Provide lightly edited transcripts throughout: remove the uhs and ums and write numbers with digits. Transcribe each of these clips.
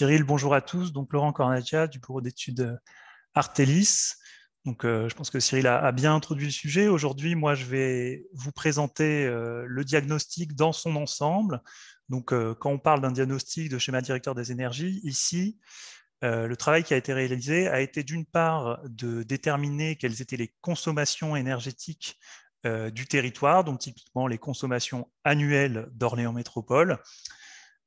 Cyril, bonjour à tous. Donc Laurent Cornatia du bureau d'études Artelis. Donc je pense que Cyril a bien introduit le sujet. Aujourd'hui, moi, je vais vous présenter le diagnostic dans son ensemble. Donc quand on parle d'un diagnostic de schéma directeur des énergies, ici, le travail qui a été réalisé a été d'une part de déterminer quelles étaient les consommations énergétiques du territoire, donc typiquement les consommations annuelles d'Orléans Métropole.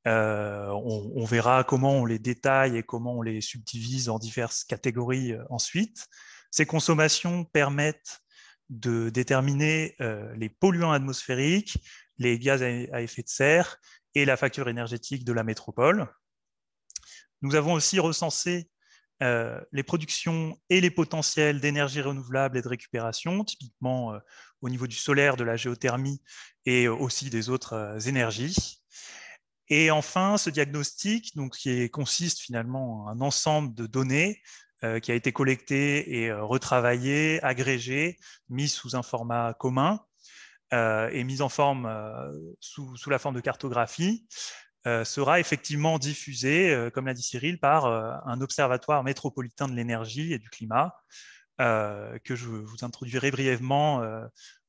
On verra comment on les détaille et comment on les subdivise en diverses catégories ensuite. Ces consommations permettent de déterminer les polluants atmosphériques, les gaz à effet de serre et la facture énergétique de la métropole. Nous avons aussi recensé les productions et les potentiels d'énergie renouvelable et de récupération, typiquement au niveau du solaire, de la géothermie et aussi des autres énergies. Et enfin, ce diagnostic, donc, qui consiste finalement en un ensemble de données qui a été collecté et retravaillé, agrégé, mis sous un format commun et mis en forme sous la forme de cartographie, sera effectivement diffusé, comme l'a dit Cyril, par un observatoire métropolitain de l'énergie et du climat que je vous introduirai brièvement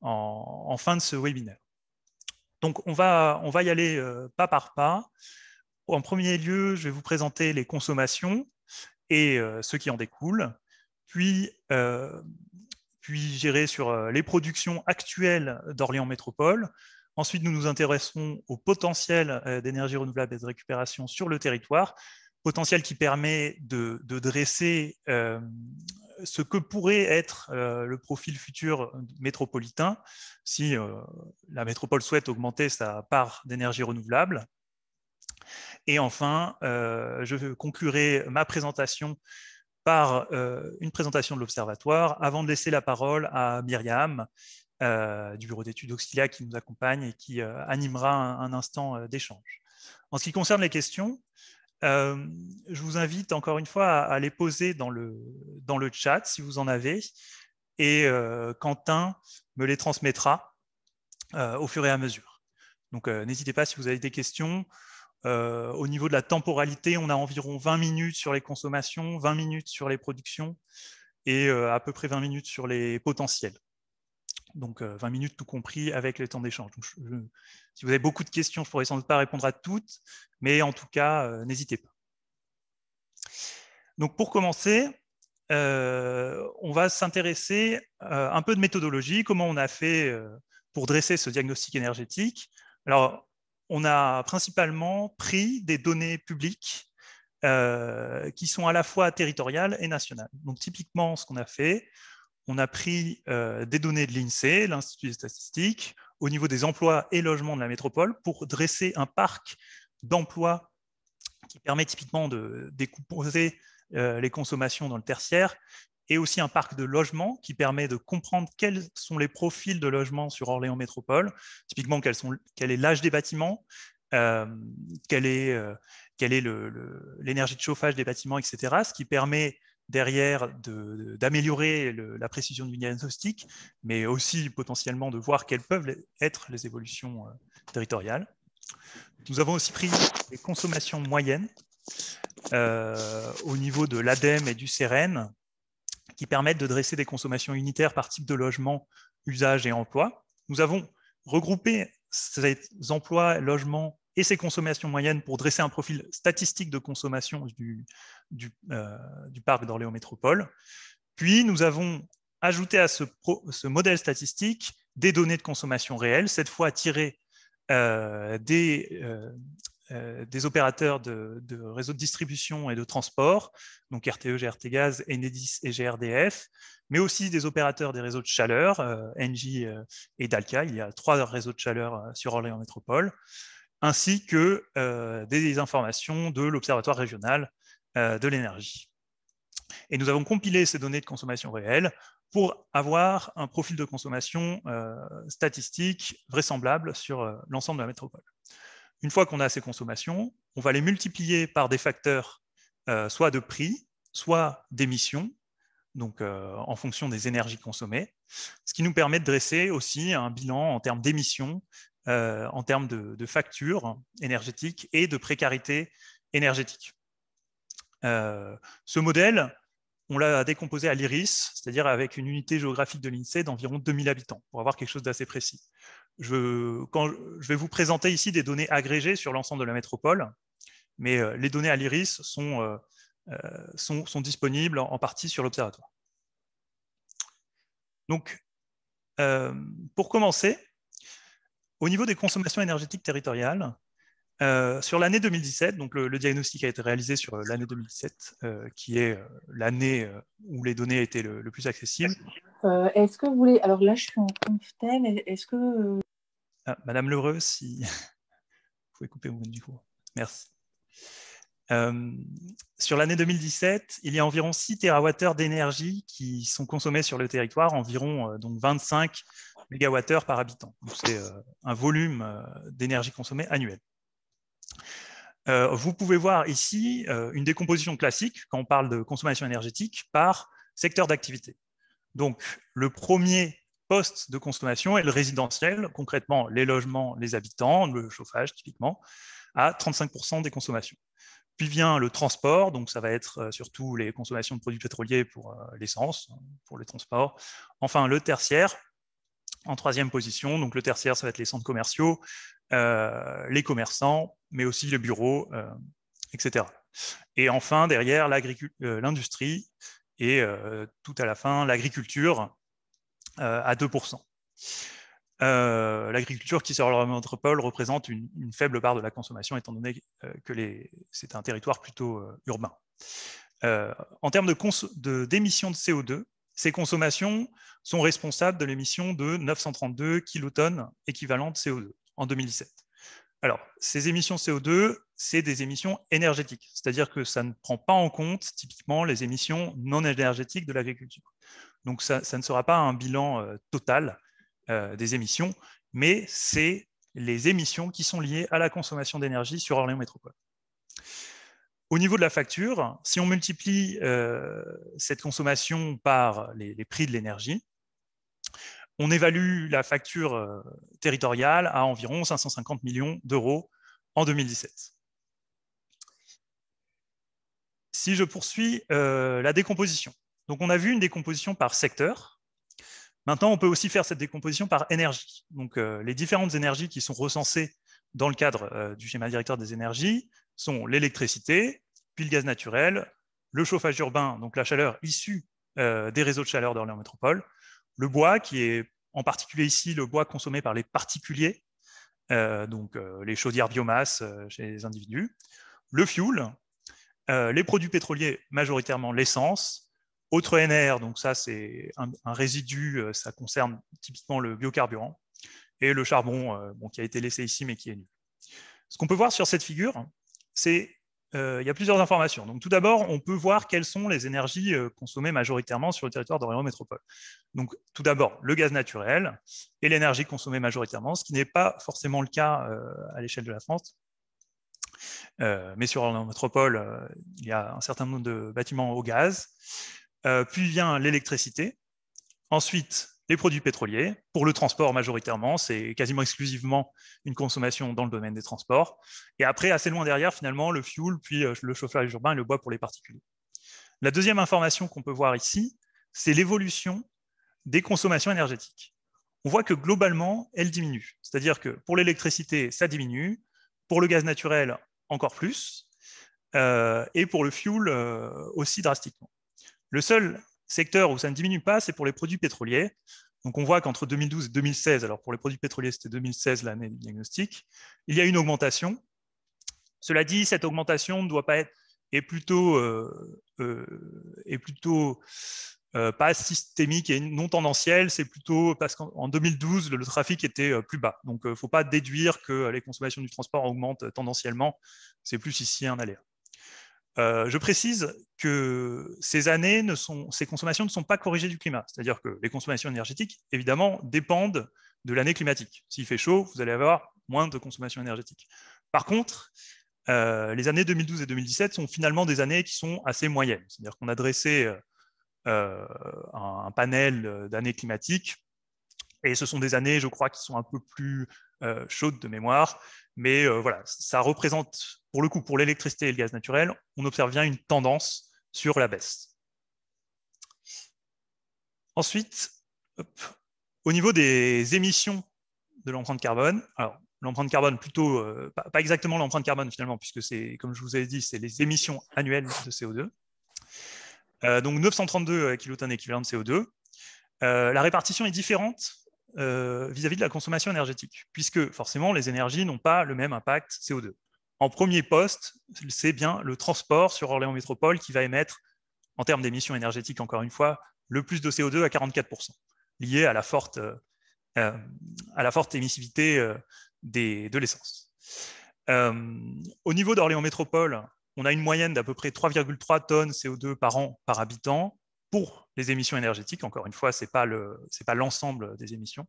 en fin de ce webinaire. Donc, on va y aller pas par pas. En premier lieu, je vais vous présenter les consommations et ce qui en découle. Puis j'irai sur les productions actuelles d'Orléans Métropole. Ensuite, nous nous intéresserons au potentiel d'énergie renouvelable et de récupération sur le territoire, potentiel qui permet de dresser ce que pourrait être le profil futur métropolitain si la métropole souhaite augmenter sa part d'énergie renouvelable. Et enfin, je conclurai ma présentation par une présentation de l'Observatoire avant de laisser la parole à Myriam du bureau d'études Auxilia qui nous accompagne et qui animera un instant d'échange. En ce qui concerne les questions, je vous invite encore une fois à les poser dans le chat si vous en avez, et Quentin me les transmettra au fur et à mesure. Donc n'hésitez pas si vous avez des questions. Au niveau de la temporalité, on a environ 20 minutes sur les consommations, 20 minutes sur les productions et à peu près 20 minutes sur les potentiels. Donc 20 minutes tout compris avec le temps d'échange. Si vous avez beaucoup de questions, je ne pourrai sans doute pas répondre à toutes, mais en tout cas, n'hésitez pas. Donc pour commencer, on va s'intéresser un peu de méthodologie, comment on a fait pour dresser ce diagnostic énergétique. Alors, on a principalement pris des données publiques qui sont à la fois territoriales et nationales. Donc typiquement, ce qu'on a fait, on a pris des données de l'INSEE, l'Institut des statistiques, au niveau des emplois et logements de la métropole pour dresser un parc d'emplois qui permet typiquement de décomposer les consommations dans le tertiaire, et aussi un parc de logements qui permet de comprendre quels sont les profils de logements sur Orléans Métropole, typiquement quel est l'âge des bâtiments, quelle est l'énergie de chauffage des bâtiments, etc., ce qui permet derrière d'améliorer la précision du diagnostic, mais aussi potentiellement de voir quelles peuvent être les évolutions territoriales. Nous avons aussi pris les consommations moyennes au niveau de l'ADEME et du CEREN, qui permettent de dresser des consommations unitaires par type de logement, usage et emploi. Nous avons regroupé ces emplois, logements et ces consommations moyennes pour dresser un profil statistique de consommation du parc d'Orléans Métropole. Puis, nous avons ajouté à ce modèle statistique des données de consommation réelles, cette fois tirées des opérateurs de réseaux de distribution et de transport, donc RTE, GRT Gaz, Enedis et GRDF, mais aussi des opérateurs des réseaux de chaleur, Engie et Dalca. Il y a 3 réseaux de chaleur sur Orléans Métropole, ainsi que des informations de l'Observatoire régional de l'énergie. Et nous avons compilé ces données de consommation réelle pour avoir un profil de consommation statistique vraisemblable sur l'ensemble de la métropole. Une fois qu'on a ces consommations, on va les multiplier par des facteurs soit de prix, soit d'émissions, donc en fonction des énergies consommées, ce qui nous permet de dresser aussi un bilan en termes d'émissions, en termes de factures énergétiques et de précarité énergétique. Ce modèle, on l'a décomposé à l'IRIS, c'est-à-dire avec une unité géographique de l'INSEE d'environ 2000 habitants, pour avoir quelque chose d'assez précis. Je vais vous présenter ici des données agrégées sur l'ensemble de la métropole, mais les données à l'IRIS sont disponibles en partie sur l'Observatoire. Donc, pour commencer, au niveau des consommations énergétiques territoriales, sur l'année 2017, donc le diagnostic a été réalisé sur l'année 2017, qui est l'année où les données étaient le plus accessibles. Est-ce que vous voulez... Alors là, je suis en conf-thème. Est-ce que... Madame Lheureux, si vous pouvez couper mon micro. Merci. Sur l'année 2017, il y a environ 6 TWh d'énergie qui sont consommés sur le territoire, environ donc 25 MWh par habitant. C'est un volume d'énergie consommée annuel. Vous pouvez voir ici une décomposition classique quand on parle de consommation énergétique par secteur d'activité. Donc, le premier poste de consommation est le résidentiel, concrètement les logements, les habitants, le chauffage typiquement, à 35% des consommations. Puis vient le transport, donc ça va être surtout les consommations de produits pétroliers pour l'essence, pour les transports. Enfin, le tertiaire, en troisième position. Donc le tertiaire, ça va être les centres commerciaux, les commerçants, mais aussi les bureaux, etc. Et enfin, derrière, l'industrie et tout à la fin, l'agriculture à 2%. L'agriculture qui sur la métropole représente une faible part de la consommation, étant donné que c'est un territoire plutôt urbain. En termes d'émissions de CO2, ces consommations sont responsables de l'émission de 932 kilotonnes équivalentes de CO2 en 2017. Alors, ces émissions CO2, c'est des émissions énergétiques, c'est-à-dire que ça ne prend pas en compte typiquement les émissions non énergétiques de l'agriculture. Donc, ça ne sera pas un bilan total des émissions, mais c'est les émissions qui sont liées à la consommation d'énergie sur Orléans Métropole. Au niveau de la facture, si on multiplie cette consommation par les prix de l'énergie, on évalue la facture territoriale à environ 550 millions d'euros en 2017. Si je poursuis la décomposition, donc on a vu une décomposition par secteur. Maintenant, on peut aussi faire cette décomposition par énergie. Donc, les différentes énergies qui sont recensées dans le cadre du schéma directeur des énergies sont l'électricité, puis le gaz naturel, le chauffage urbain, donc la chaleur issue des réseaux de chaleur d'Orléans Métropole, le bois, qui est en particulier ici le bois consommé par les particuliers, donc les chaudières biomasse chez les individus, le fuel, les produits pétroliers, majoritairement l'essence, autre NR, donc ça c'est un résidu, ça concerne typiquement le biocarburant, et le charbon qui a été laissé ici mais qui est nul. Ce qu'on peut voir sur cette figure, c'est il y a plusieurs informations. Donc tout d'abord, on peut voir quelles sont les énergies consommées majoritairement sur le territoire d'Orléans Métropole. Donc tout d'abord, le gaz naturel et l'énergie consommée majoritairement, ce qui n'est pas forcément le cas à l'échelle de la France. Mais sur Orléans Métropole, il y a un certain nombre de bâtiments au gaz. Puis vient l'électricité. Ensuite, les produits pétroliers. Pour le transport, majoritairement, c'est quasiment exclusivement une consommation dans le domaine des transports. Et après, assez loin derrière, finalement, le fuel, puis le chauffage urbain et le bois pour les particuliers. La deuxième information qu'on peut voir ici, c'est l'évolution des consommations énergétiques. On voit que globalement, elles diminuent. C'est-à-dire que pour l'électricité, ça diminue. Pour le gaz naturel, encore plus. Et pour le fuel, aussi drastiquement. Le seul secteur où ça ne diminue pas, c'est pour les produits pétroliers. Donc on voit qu'entre 2012 et 2016, alors pour les produits pétroliers, c'était 2016 l'année du diagnostic, il y a une augmentation. Cela dit, cette augmentation ne doit pas être, est plutôt pas systémique et non tendancielle, c'est plutôt parce qu'en 2012, le trafic était plus bas. Donc il ne faut pas déduire que les consommations du transport augmentent tendanciellement, c'est plus ici un aléa. Je précise que ces consommations ne sont pas corrigées du climat. C'est-à-dire que les consommations énergétiques, évidemment, dépendent de l'année climatique. S'il fait chaud, vous allez avoir moins de consommation énergétique. Par contre, les années 2012 et 2017 sont finalement des années qui sont assez moyennes. C'est-à-dire qu'on a dressé un panel d'années climatiques et ce sont des années, je crois, qui sont un peu plus chaudes de mémoire. Mais voilà, ça représente pour le coup, pour l'électricité et le gaz naturel, on observe bien une tendance sur la baisse. Ensuite, au niveau des émissions de l'empreinte carbone, alors l'empreinte carbone plutôt, pas exactement l'empreinte carbone finalement, puisque c'est, comme je vous avais dit, c'est les émissions annuelles de CO2. Donc 932 kilotonnes équivalent de CO2. La répartition est différente vis-à-vis de la consommation énergétique, puisque forcément les énergies n'ont pas le même impact CO2. En premier poste, c'est bien le transport sur Orléans Métropole qui va émettre, en termes d'émissions énergétiques, encore une fois, le plus de CO2 à 44%, lié à la forte émissivité de l'essence. Au niveau d'Orléans Métropole, on a une moyenne d'à peu près 3,3 tonnes CO2 par an par habitant pour les émissions énergétiques. Encore une fois, ce n'est pas l'ensemble des émissions.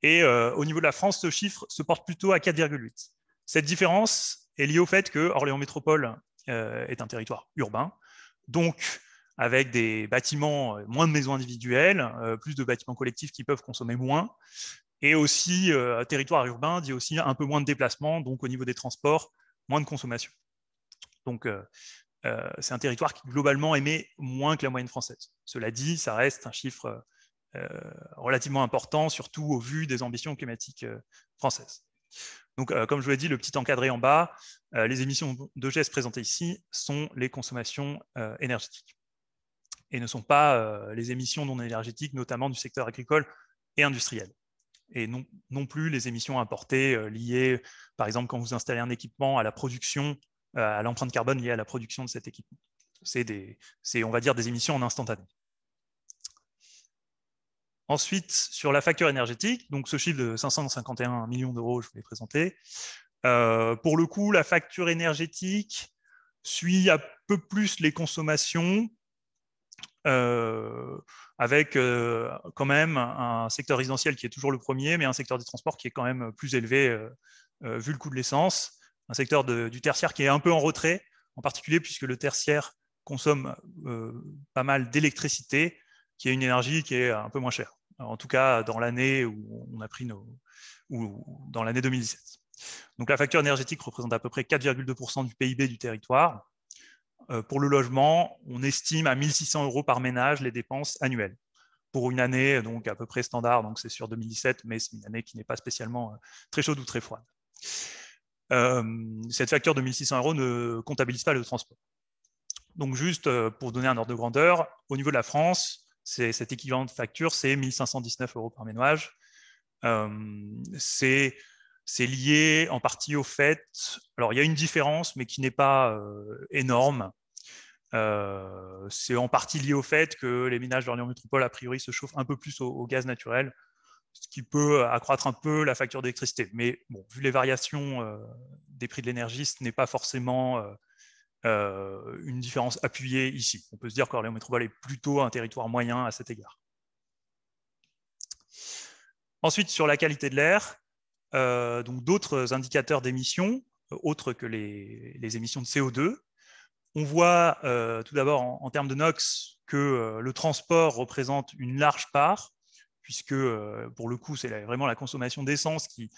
Et au niveau de la France, ce chiffre se porte plutôt à 4,8. Cette différence est liée au fait que Orléans Métropole est un territoire urbain, donc avec des bâtiments, moins de maisons individuelles, plus de bâtiments collectifs qui peuvent consommer moins, et aussi territoire urbain dit aussi un peu moins de déplacements, donc au niveau des transports, moins de consommation. Donc c'est un territoire qui globalement émet moins que la moyenne française. Cela dit, ça reste un chiffre relativement important, surtout au vu des ambitions climatiques françaises. Donc, comme je vous l'ai dit, le petit encadré en bas, les émissions de GES présentées ici sont les consommations énergétiques et ne sont pas les émissions non énergétiques, notamment du secteur agricole et industriel. Et non plus les émissions importées liées, par exemple, quand vous installez un équipement à la production, à l'empreinte carbone liée à la production de cet équipement. C'est, on va dire, des émissions en instantané. Ensuite, sur la facture énergétique, donc ce chiffre de 551 millions d'euros, je vous l'ai présenté. Pour le coup, la facture énergétique suit un peu plus les consommations, avec quand même un secteur résidentiel qui est toujours le premier, mais un secteur des transports qui est quand même plus élevé vu le coût de l'essence, un secteur du tertiaire qui est un peu en retrait, en particulier puisque le tertiaire consomme pas mal d'électricité, qui est une énergie qui est un peu moins chère. Alors, en tout cas, dans l'année où on a pris ou dans l'année 2017. Donc la facture énergétique représente à peu près 4,2% du PIB du territoire. Pour le logement, on estime à 1 600 € par ménage les dépenses annuelles. Pour une année donc à peu près standard, donc c'est sur 2017, mais c'est une année qui n'est pas spécialement très chaude ou très froide. Cette facture de 1 600 € ne comptabilise pas le transport. Donc juste pour donner un ordre de grandeur, au niveau de la France, cet équivalent de facture, c'est 1 519 € par ménage. C'est lié en partie au fait, alors il y a une différence, mais qui n'est pas énorme. C'est en partie lié au fait que les ménages d'Orléans Métropole, a priori, se chauffent un peu plus au gaz naturel, ce qui peut accroître un peu la facture d'électricité. Mais bon, vu les variations des prix de l'énergie, ce n'est pas forcément une différence appuyée ici. On peut se dire qu'Orléans Métropole est plutôt un territoire moyen à cet égard. Ensuite, sur la qualité de l'air, donc d'autres indicateurs d'émissions, autres que les émissions de CO2. On voit tout d'abord en termes de NOx que le transport représente une large part, puisque pour le coup, c'est vraiment la consommation d'essence qui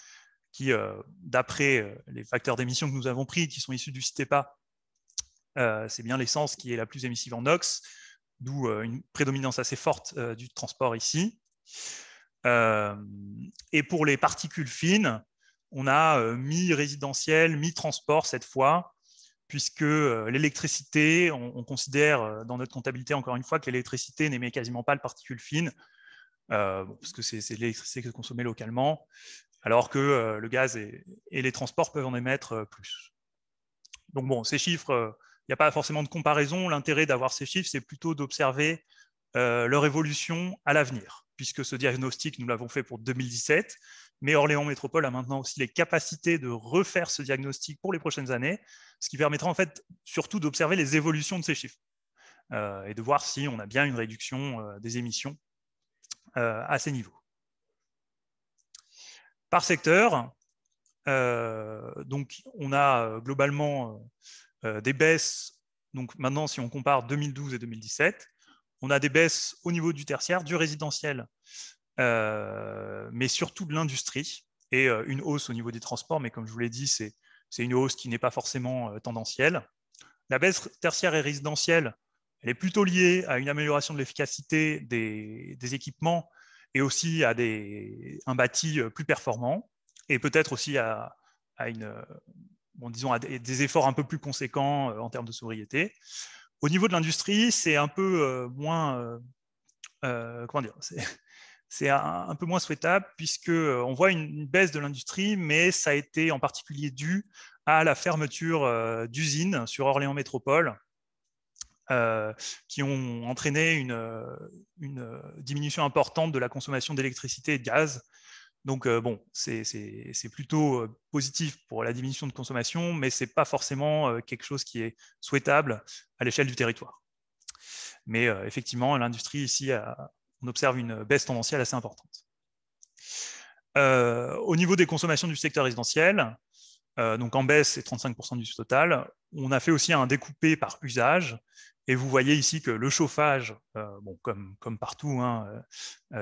d'après les facteurs d'émissions que nous avons pris, qui sont issus du CITEPA, c'est bien l'essence qui est la plus émissive en NOx, d'où une prédominance assez forte du transport ici. Et pour les particules fines, on a mi-résidentiel, mi-transport cette fois, puisque l'électricité, on considère dans notre comptabilité encore une fois que l'électricité n'émet quasiment pas de particules fines, parce que c'est l'électricité qui est consommée localement, alors que le gaz et les transports peuvent en émettre plus. Donc bon, ces chiffres, il n'y a pas forcément de comparaison. L'intérêt d'avoir ces chiffres, c'est plutôt d'observer leur évolution à l'avenir, puisque ce diagnostic, nous l'avons fait pour 2017, mais Orléans Métropole a maintenant aussi les capacités de refaire ce diagnostic pour les prochaines années, ce qui permettra en fait surtout d'observer les évolutions de ces chiffres et de voir si on a bien une réduction des émissions à ces niveaux. Par secteur, donc on a globalement des baisses. Donc maintenant, si on compare 2012 et 2017, on a des baisses au niveau du tertiaire, du résidentiel, mais surtout de l'industrie, et une hausse au niveau des transports. Mais comme je vous l'ai dit, c'est c'est une hausse qui n'est pas forcément tendancielle. La baisse tertiaire et résidentielle, elle est plutôt liée à une amélioration de l'efficacité des équipements et aussi à un bâti plus performant, et peut-être aussi à disons à des efforts un peu plus conséquents en termes de sobriété. Au niveau de l'industrie, c'est un peu moins, comment dire, c'est un peu moins souhaitable puisqu'on voit une baisse de l'industrie, mais ça a été en particulier dû à la fermeture d'usines sur Orléans Métropole qui ont entraîné une diminution importante de la consommation d'électricité et de gaz. Donc, bon, c'est plutôt positif pour la diminution de consommation, mais ce n'est pas forcément quelque chose qui est souhaitable à l'échelle du territoire. Mais effectivement, l'industrie ici, on observe une baisse tendancielle assez importante. Au niveau des consommations du secteur résidentiel, donc en baisse, c'est 35% du total. On a fait aussi un découpé par usage. Et vous voyez ici que le chauffage, bon, comme partout, hein,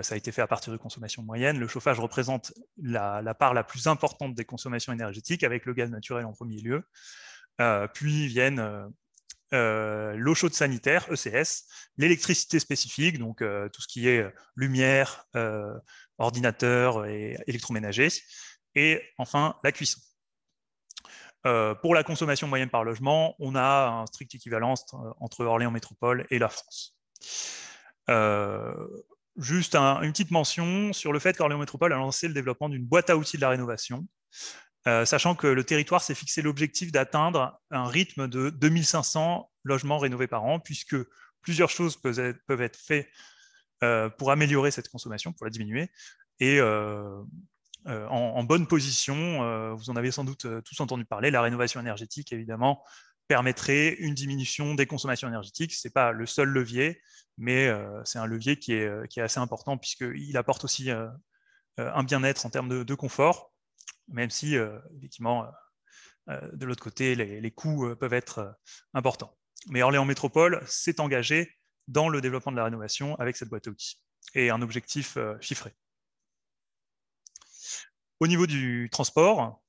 ça a été fait à partir de consommation moyenne. Le chauffage représente la part la plus importante des consommations énergétiques, avec le gaz naturel en premier lieu. Puis viennent l'eau chaude sanitaire, ECS, l'électricité spécifique, donc tout ce qui est lumière, ordinateur et électroménager, et enfin la cuisson. Pour la consommation moyenne par logement, on a un strict équivalence entre Orléans Métropole et la France. Juste une petite mention sur le fait qu'Orléans Métropole a lancé le développement d'une boîte à outils de la rénovation, sachant que le territoire s'est fixé l'objectif d'atteindre un rythme de 2500 logements rénovés par an, puisque plusieurs choses peuvent être faites pour améliorer cette consommation, pour la diminuer, et en bonne position, vous en avez sans doute tous entendu parler, la rénovation énergétique, évidemment, permettrait une diminution des consommations énergétiques. Ce n'est pas le seul levier, mais c'est un levier qui est assez important, puisqu'il apporte aussi un bien-être en termes de confort, même si, effectivement, de l'autre côté, les coûts peuvent être importants. Mais Orléans Métropole s'est engagé dans le développement de la rénovation avec cette boîte à outils et un objectif chiffré. Au niveau du transport,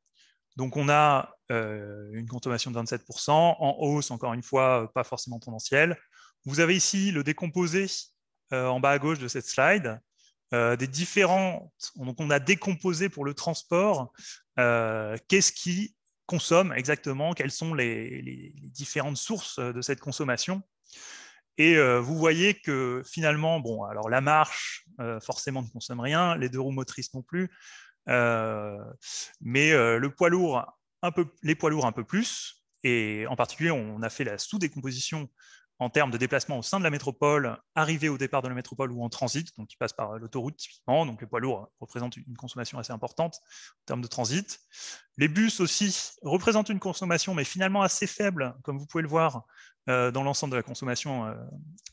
donc on a une consommation de 27%, en hausse, encore une fois, pas forcément tendancielle. Vous avez ici le décomposé en bas à gauche de cette slide, des différentes. Donc on a décomposé pour le transport qu'est-ce qui consomme exactement, quelles sont les différentes sources de cette consommation. Et vous voyez que finalement, bon, alors la marche forcément ne consomme rien, les deux roues motrices non plus, mais les poids lourds un peu plus, et en particulier on a fait la sous-décomposition en termes de déplacement au sein de la métropole, arrivé au départ de la métropole ou en transit, donc qui passe par l'autoroute typiquement, donc les poids lourds représentent une consommation assez importante en termes de transit. Les bus aussi représentent une consommation, mais finalement assez faible, comme vous pouvez le voir, dans l'ensemble de la consommation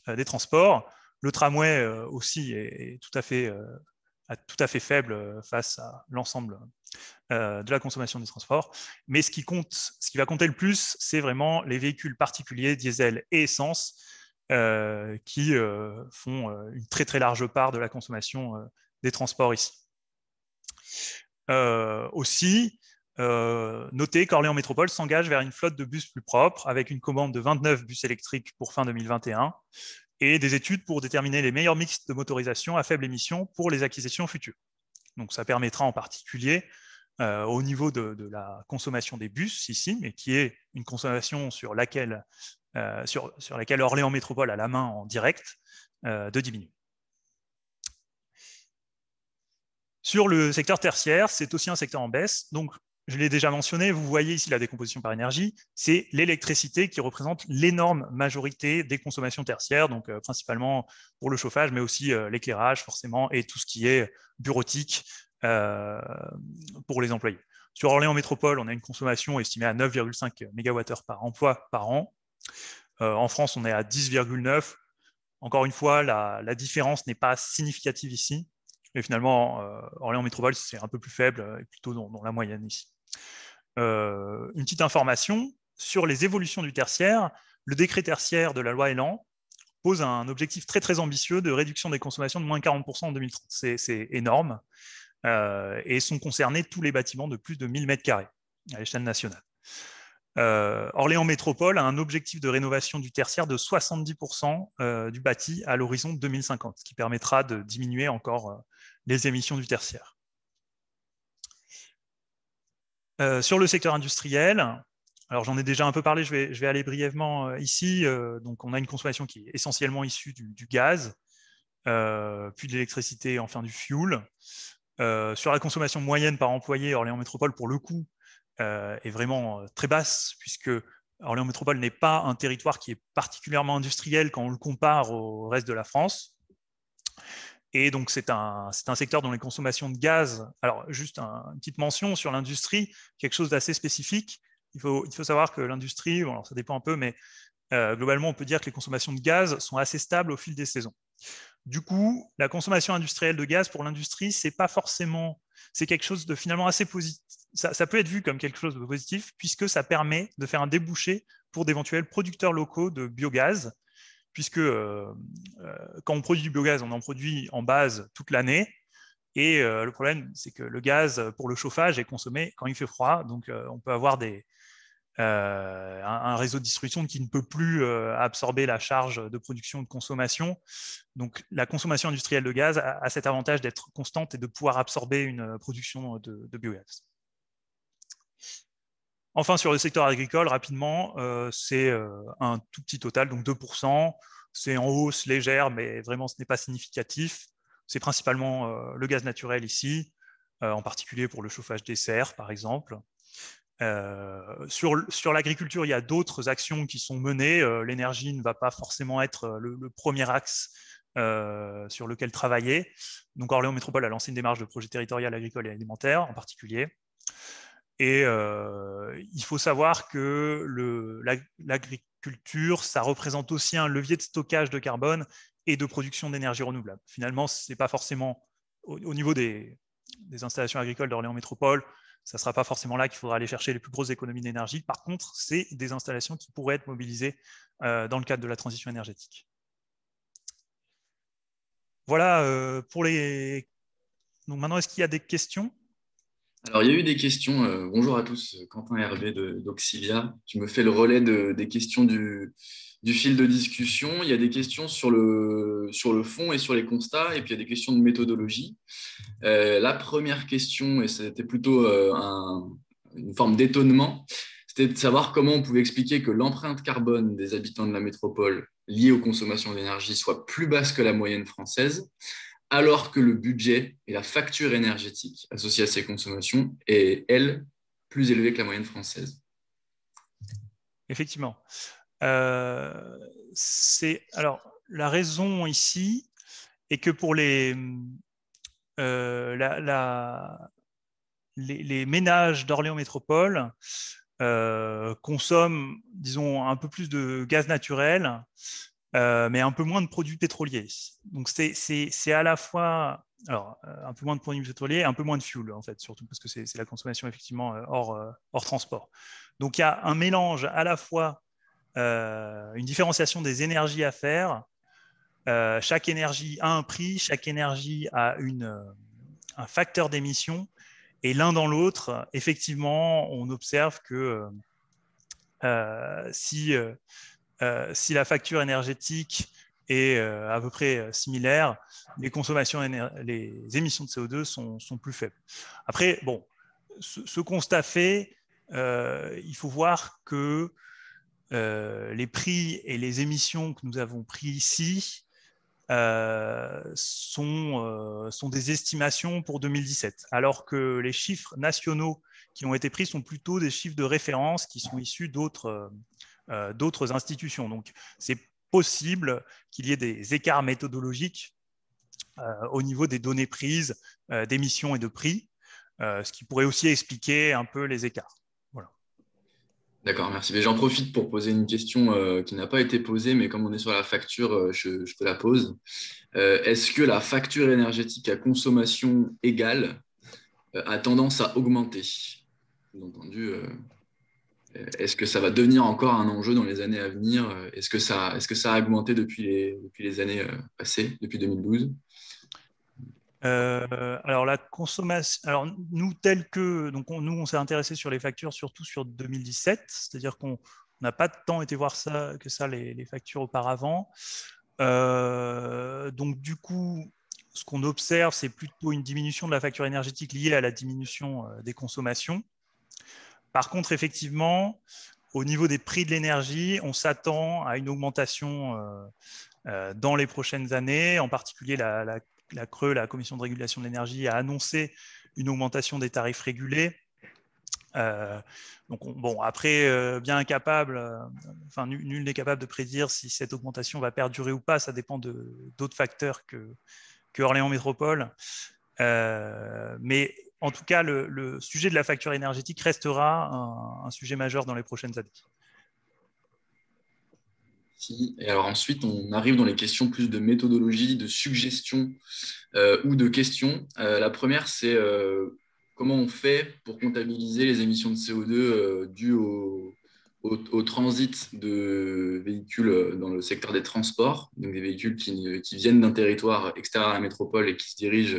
des transports. Le tramway aussi est tout à fait faible face à l'ensemble de la consommation des transports. Mais ce qui va compter le plus, c'est vraiment les véhicules particuliers, diesel et essence, qui font une très très large part de la consommation des transports ici. Aussi, notez qu'Orléans Métropole s'engage vers une flotte de bus plus propre, avec une commande de 29 bus électriques pour fin 2021, et des études pour déterminer les meilleurs mix de motorisation à faible émission pour les acquisitions futures. Donc ça permettra en particulier au niveau de la consommation des bus ici, mais qui est une consommation sur laquelle Orléans Métropole a la main en direct, de diminuer. Sur le secteur tertiaire, c'est aussi un secteur en baisse. Donc, je l'ai déjà mentionné, vous voyez ici la décomposition par énergie, c'est l'électricité qui représente l'énorme majorité des consommations tertiaires, donc principalement pour le chauffage, mais aussi l'éclairage forcément, et tout ce qui est bureautique pour les employés. Sur Orléans Métropole, on a une consommation estimée à 9,5 MWh par emploi par an. En France, on est à 10,9. Encore une fois, la différence n'est pas significative ici. Et finalement, Orléans Métropole, c'est un peu plus faible, et plutôt dans la moyenne ici. Une petite information sur les évolutions du tertiaire. Le décret tertiaire de la loi Elan pose un objectif très très ambitieux de réduction des consommations de moins 40% en 2030. C'est énorme. Et sont concernés tous les bâtiments de plus de 1000 m² à l'échelle nationale. Orléans Métropole a un objectif de rénovation du tertiaire de 70% du bâti à l'horizon 2050, ce qui permettra de diminuer encore les émissions du tertiaire. Sur le secteur industriel, alors j'en ai déjà un peu parlé, je vais aller brièvement ici. Donc on a une consommation qui est essentiellement issue du gaz, puis de l'électricité, enfin du fuel. Sur la consommation moyenne par employé, Orléans Métropole, pour le coup, est vraiment très basse, puisque Orléans Métropole n'est pas un territoire qui est particulièrement industriel quand on le compare au reste de la France. Et donc, c'est un secteur dont les consommations de gaz, alors juste une petite mention sur l'industrie, quelque chose d'assez spécifique. Il faut savoir que l'industrie, bon, alors ça dépend un peu, mais globalement, on peut dire que les consommations de gaz sont assez stables au fil des saisons. Du coup, la consommation industrielle de gaz pour l'industrie, c'est quelque chose de finalement assez positif. Ça peut être vu comme quelque chose de positif, puisque ça permet de faire un débouché pour d'éventuels producteurs locaux de biogaz, puisque quand on produit du biogaz, on en produit en base toute l'année. Et le problème, c'est que le gaz pour le chauffage est consommé quand il fait froid. Donc, on peut avoir un réseau de distribution qui ne peut plus absorber la charge de production et de consommation. Donc, la consommation industrielle de gaz a cet avantage d'être constante et de pouvoir absorber une production de biogaz. Enfin, sur le secteur agricole, rapidement, c'est un tout petit total, donc 2%. C'est en hausse légère, mais vraiment, ce n'est pas significatif. C'est principalement le gaz naturel ici, en particulier pour le chauffage des serres, par exemple. Sur l'agriculture, il y a d'autres actions qui sont menées. L'énergie ne va pas forcément être le premier axe sur lequel travailler. Donc, Orléans Métropole a lancé une démarche de projet territorial agricole et alimentaire, en particulier. Et il faut savoir que l'agriculture, ça représente aussi un levier de stockage de carbone et de production d'énergie renouvelable. Finalement, ce n'est pas forcément au niveau des installations agricoles d'Orléans Métropole, ça ne sera pas forcément là qu'il faudra aller chercher les plus grosses économies d'énergie. Par contre, c'est des installations qui pourraient être mobilisées dans le cadre de la transition énergétique. Voilà pour les... Donc maintenant, est-ce qu'il y a des questions ? Alors, il y a eu des questions. Bonjour à tous, Quentin Hervé d'Auxilia. Je me fais le relais des questions du fil de discussion. Il y a des questions sur le fond et sur les constats, et puis il y a des questions de méthodologie. La première question, et c'était plutôt une forme d'étonnement, c'était de savoir comment on pouvait expliquer que l'empreinte carbone des habitants de la métropole liée aux consommations d'énergie soit plus basse que la moyenne française, alors que le budget et la facture énergétique associée à ces consommations est, elle, plus élevée que la moyenne française. Effectivement. Alors, la raison ici est que pour les ménages d'Orléans Métropole consomment, disons, un peu plus de gaz naturel, mais un peu moins de produits pétroliers. Donc, c'est à la fois un peu moins de produits pétroliers, un peu moins de fuel, en fait, surtout parce que c'est la consommation, effectivement, hors transport. Donc, il y a un mélange à la fois, une différenciation des énergies à faire. Chaque énergie a un prix, chaque énergie a un facteur d'émission. Et l'un dans l'autre, effectivement, on observe que si la facture énergétique est à peu près similaire, les émissions de CO2 sont plus faibles. Après, bon, ce constat fait, il faut voir que les prix et les émissions que nous avons pris ici sont des estimations pour 2017, alors que les chiffres nationaux qui ont été pris sont plutôt des chiffres de référence qui sont issus d'autres institutions. Donc, c'est possible qu'il y ait des écarts méthodologiques au niveau des données prises, d'émissions et de prix, ce qui pourrait aussi expliquer un peu les écarts. Voilà. D'accord, merci. Mais j'en profite pour poser une question qui n'a pas été posée, mais comme on est sur la facture, je te la pose. Est-ce que la facture énergétique à consommation égale a tendance à augmenter? Sous-entendu, est-ce que ça va devenir encore un enjeu dans les années à venir? Est-ce que ça a augmenté depuis les années passées, depuis 2012? Alors la consommation, alors nous tel que donc on s'est intéressé sur les factures surtout sur 2017, c'est-à-dire qu'on n'a pas tant été voir ça les factures auparavant. Donc du coup, ce qu'on observe, c'est plutôt une diminution de la facture énergétique liée à la diminution des consommations. Par contre, effectivement, au niveau des prix de l'énergie, on s'attend à une augmentation dans les prochaines années, en particulier la CRE, la Commission de régulation de l'énergie, a annoncé une augmentation des tarifs régulés. Donc, bon, après, bien incapable, enfin, nul n'est capable de prédire si cette augmentation va perdurer ou pas. Ça dépend d'autres facteurs que Orléans Métropole. Mais en tout cas, le sujet de la facture énergétique restera un sujet majeur dans les prochaines années. Et alors ensuite, on arrive dans les questions plus de méthodologie, de suggestions ou de questions. La première, c'est comment on fait pour comptabiliser les émissions de CO2 dues au transit de véhicules dans le secteur des transports, donc des véhicules qui viennent d'un territoire extérieur à la métropole et qui se dirigent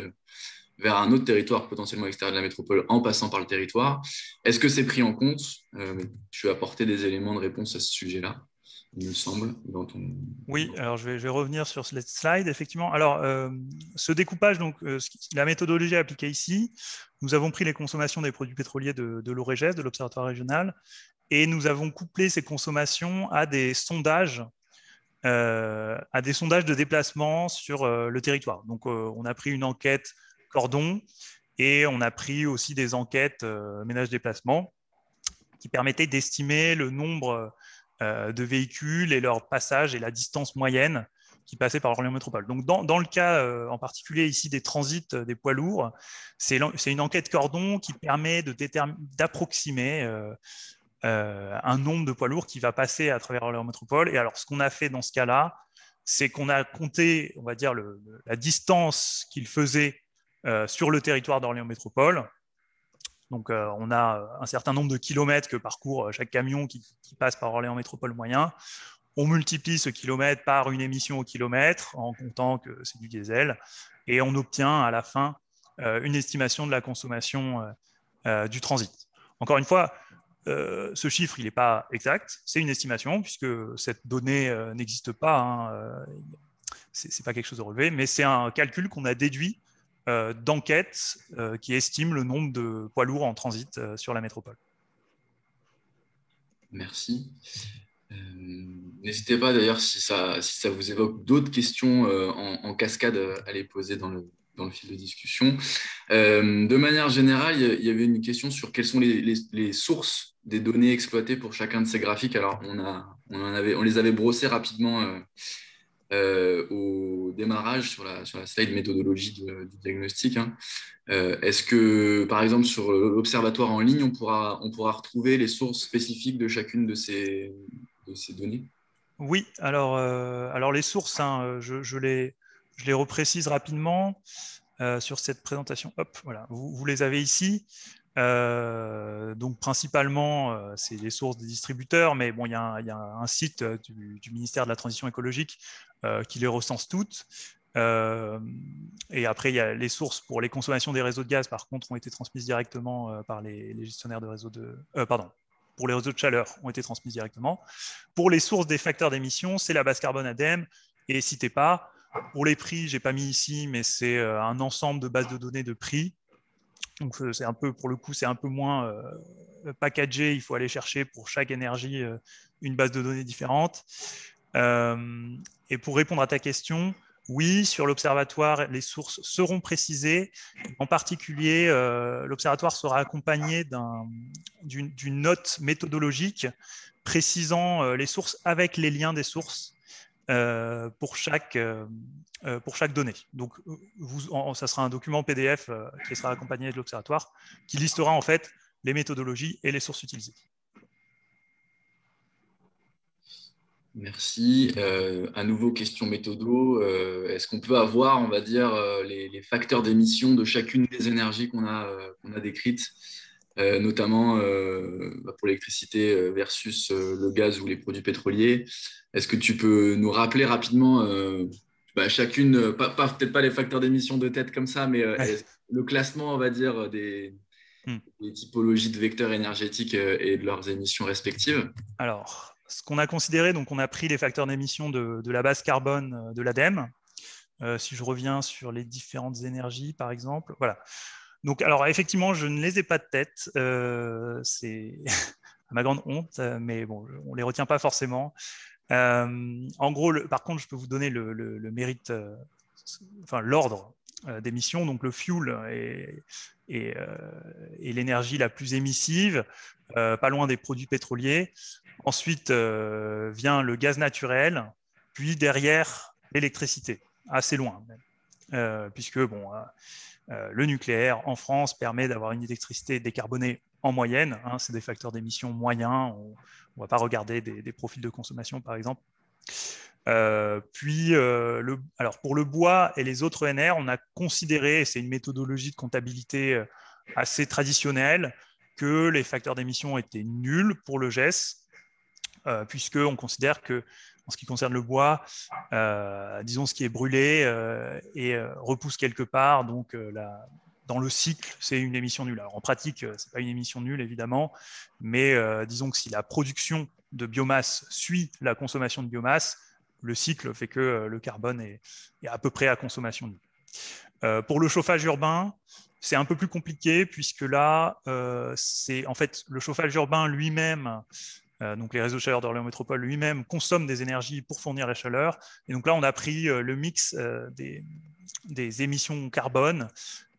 vers un autre territoire potentiellement extérieur de la métropole en passant par le territoire. Est-ce que c'est pris en compte? Tu as apporté des éléments de réponse à ce sujet-là, il me semble, dans ton... Oui, alors je vais revenir sur ce slide, effectivement. Alors, ce découpage, donc, la méthodologie appliquée ici, nous avons pris les consommations des produits pétroliers de l'OREGES, de l'Observatoire régional, et nous avons couplé ces consommations à des sondages de déplacement sur le territoire. Donc, on a pris une enquête cordon et on a pris aussi des enquêtes ménage-déplacement qui permettaient d'estimer le nombre de véhicules et leur passage et la distance moyenne qui passaient par Orléans Métropole. Donc, dans le cas en particulier ici des transits des poids lourds, c'est une enquête cordon qui permet d'approximer un nombre de poids lourds qui va passer à travers Orléans Métropole. Et alors, ce qu'on a fait dans ce cas-là, c'est qu'on a compté, on va dire, la distance qu'il faisait sur le territoire d'Orléans Métropole. Donc, on a un certain nombre de kilomètres que parcourt chaque camion qui passe par Orléans Métropole moyen. On multiplie ce kilomètre par une émission au kilomètre en comptant que c'est du diesel et on obtient à la fin une estimation de la consommation du transit. Encore une fois, ce chiffre, il n'est pas exact, c'est une estimation puisque cette donnée n'existe pas, hein, c'est pas quelque chose de relevé, mais c'est un calcul qu'on a déduit d'enquêtes qui estiment le nombre de poids lourds en transit sur la métropole. Merci. N'hésitez pas d'ailleurs si ça vous évoque d'autres questions en cascade à les poser dans le fil de discussion. De manière générale, il y avait une question sur quelles sont les sources des données exploitées pour chacun de ces graphiques. Alors, on les avait brossées rapidement au démarrage sur la slide méthodologie du diagnostic. Hein. Est-ce que, par exemple, sur l'observatoire en ligne, on pourra retrouver les sources spécifiques de chacune de ces données? Oui, alors les sources, hein, je les reprécise rapidement sur cette présentation. Hop, voilà, vous les avez ici. Donc principalement, c'est les sources des distributeurs, mais bon, il y a un site du ministère de la Transition écologique qui les recense toutes. Et après, il y a les sources pour les consommations des réseaux de gaz, par contre, ont été transmises directement par les gestionnaires de réseaux pour les réseaux de chaleur, ont été transmises directement. Pour les sources des facteurs d'émission, c'est la base carbone ADEME et citez pas. Pour les prix, j'ai pas mis ici, mais c'est un ensemble de bases de données de prix. Donc c'est un peu, pour le coup, c'est un peu moins packagé. Il faut aller chercher pour chaque énergie une base de données différente. Et pour répondre à ta question, oui, sur l'observatoire, les sources seront précisées. En particulier, l'observatoire sera accompagné d'une note méthodologique précisant les sources avec les liens des sources pour chaque donnée. Donc, ça sera un document PDF qui sera accompagné de l'observatoire qui listera en fait les méthodologies et les sources utilisées. Merci. À nouveau, question méthodo. Est-ce qu'on peut avoir, on va dire, les facteurs d'émission de chacune des énergies qu'on a décrites, notamment pour l'électricité versus le gaz ou les produits pétroliers? Est-ce que tu peux nous rappeler rapidement chacune, peut-être pas les facteurs d'émission de tête comme ça, mais Ouais. le classement, on va dire, Hmm. des typologies de vecteurs énergétiques et de leurs émissions respectives. Alors, ce qu'on a considéré, donc on a pris les facteurs d'émission de la base carbone de l'ADEME. Si je reviens sur les différentes énergies, par exemple, voilà. Donc, alors effectivement, je ne les ai pas de tête. C'est à ma grande honte, mais bon, on ne les retient pas forcément. En gros, par contre, je peux vous donner le mérite, enfin l'ordre d'émission. Donc le fuel est l'énergie la plus émissive, pas loin des produits pétroliers. Ensuite vient le gaz naturel, puis derrière l'électricité, assez loin même. Puisque bon, le nucléaire en France permet d'avoir une électricité décarbonée en moyenne. Hein, c'est des facteurs d'émission moyens. On ne va pas regarder des profils de consommation, par exemple. Alors pour le bois et les autres ENR, on a considéré, et c'est une méthodologie de comptabilité assez traditionnelle, que les facteurs d'émission étaient nuls pour le GES, puisqu'on considère que, en ce qui concerne le bois, disons ce qui est brûlé et repousse quelque part, donc dans le cycle, c'est une émission nulle. Alors en pratique, ce n'est pas une émission nulle, évidemment, mais disons que si la production de biomasse suit la consommation de biomasse, le cycle fait que le carbone est à peu près à consommation nulle. Pour le chauffage urbain, c'est un peu plus compliqué, puisque là, c'est en fait le chauffage urbain lui-même. Donc les réseaux de chaleur d'Orléans Métropole lui-même consomment des énergies pour fournir la chaleur. Et donc là, on a pris le mix des émissions carbone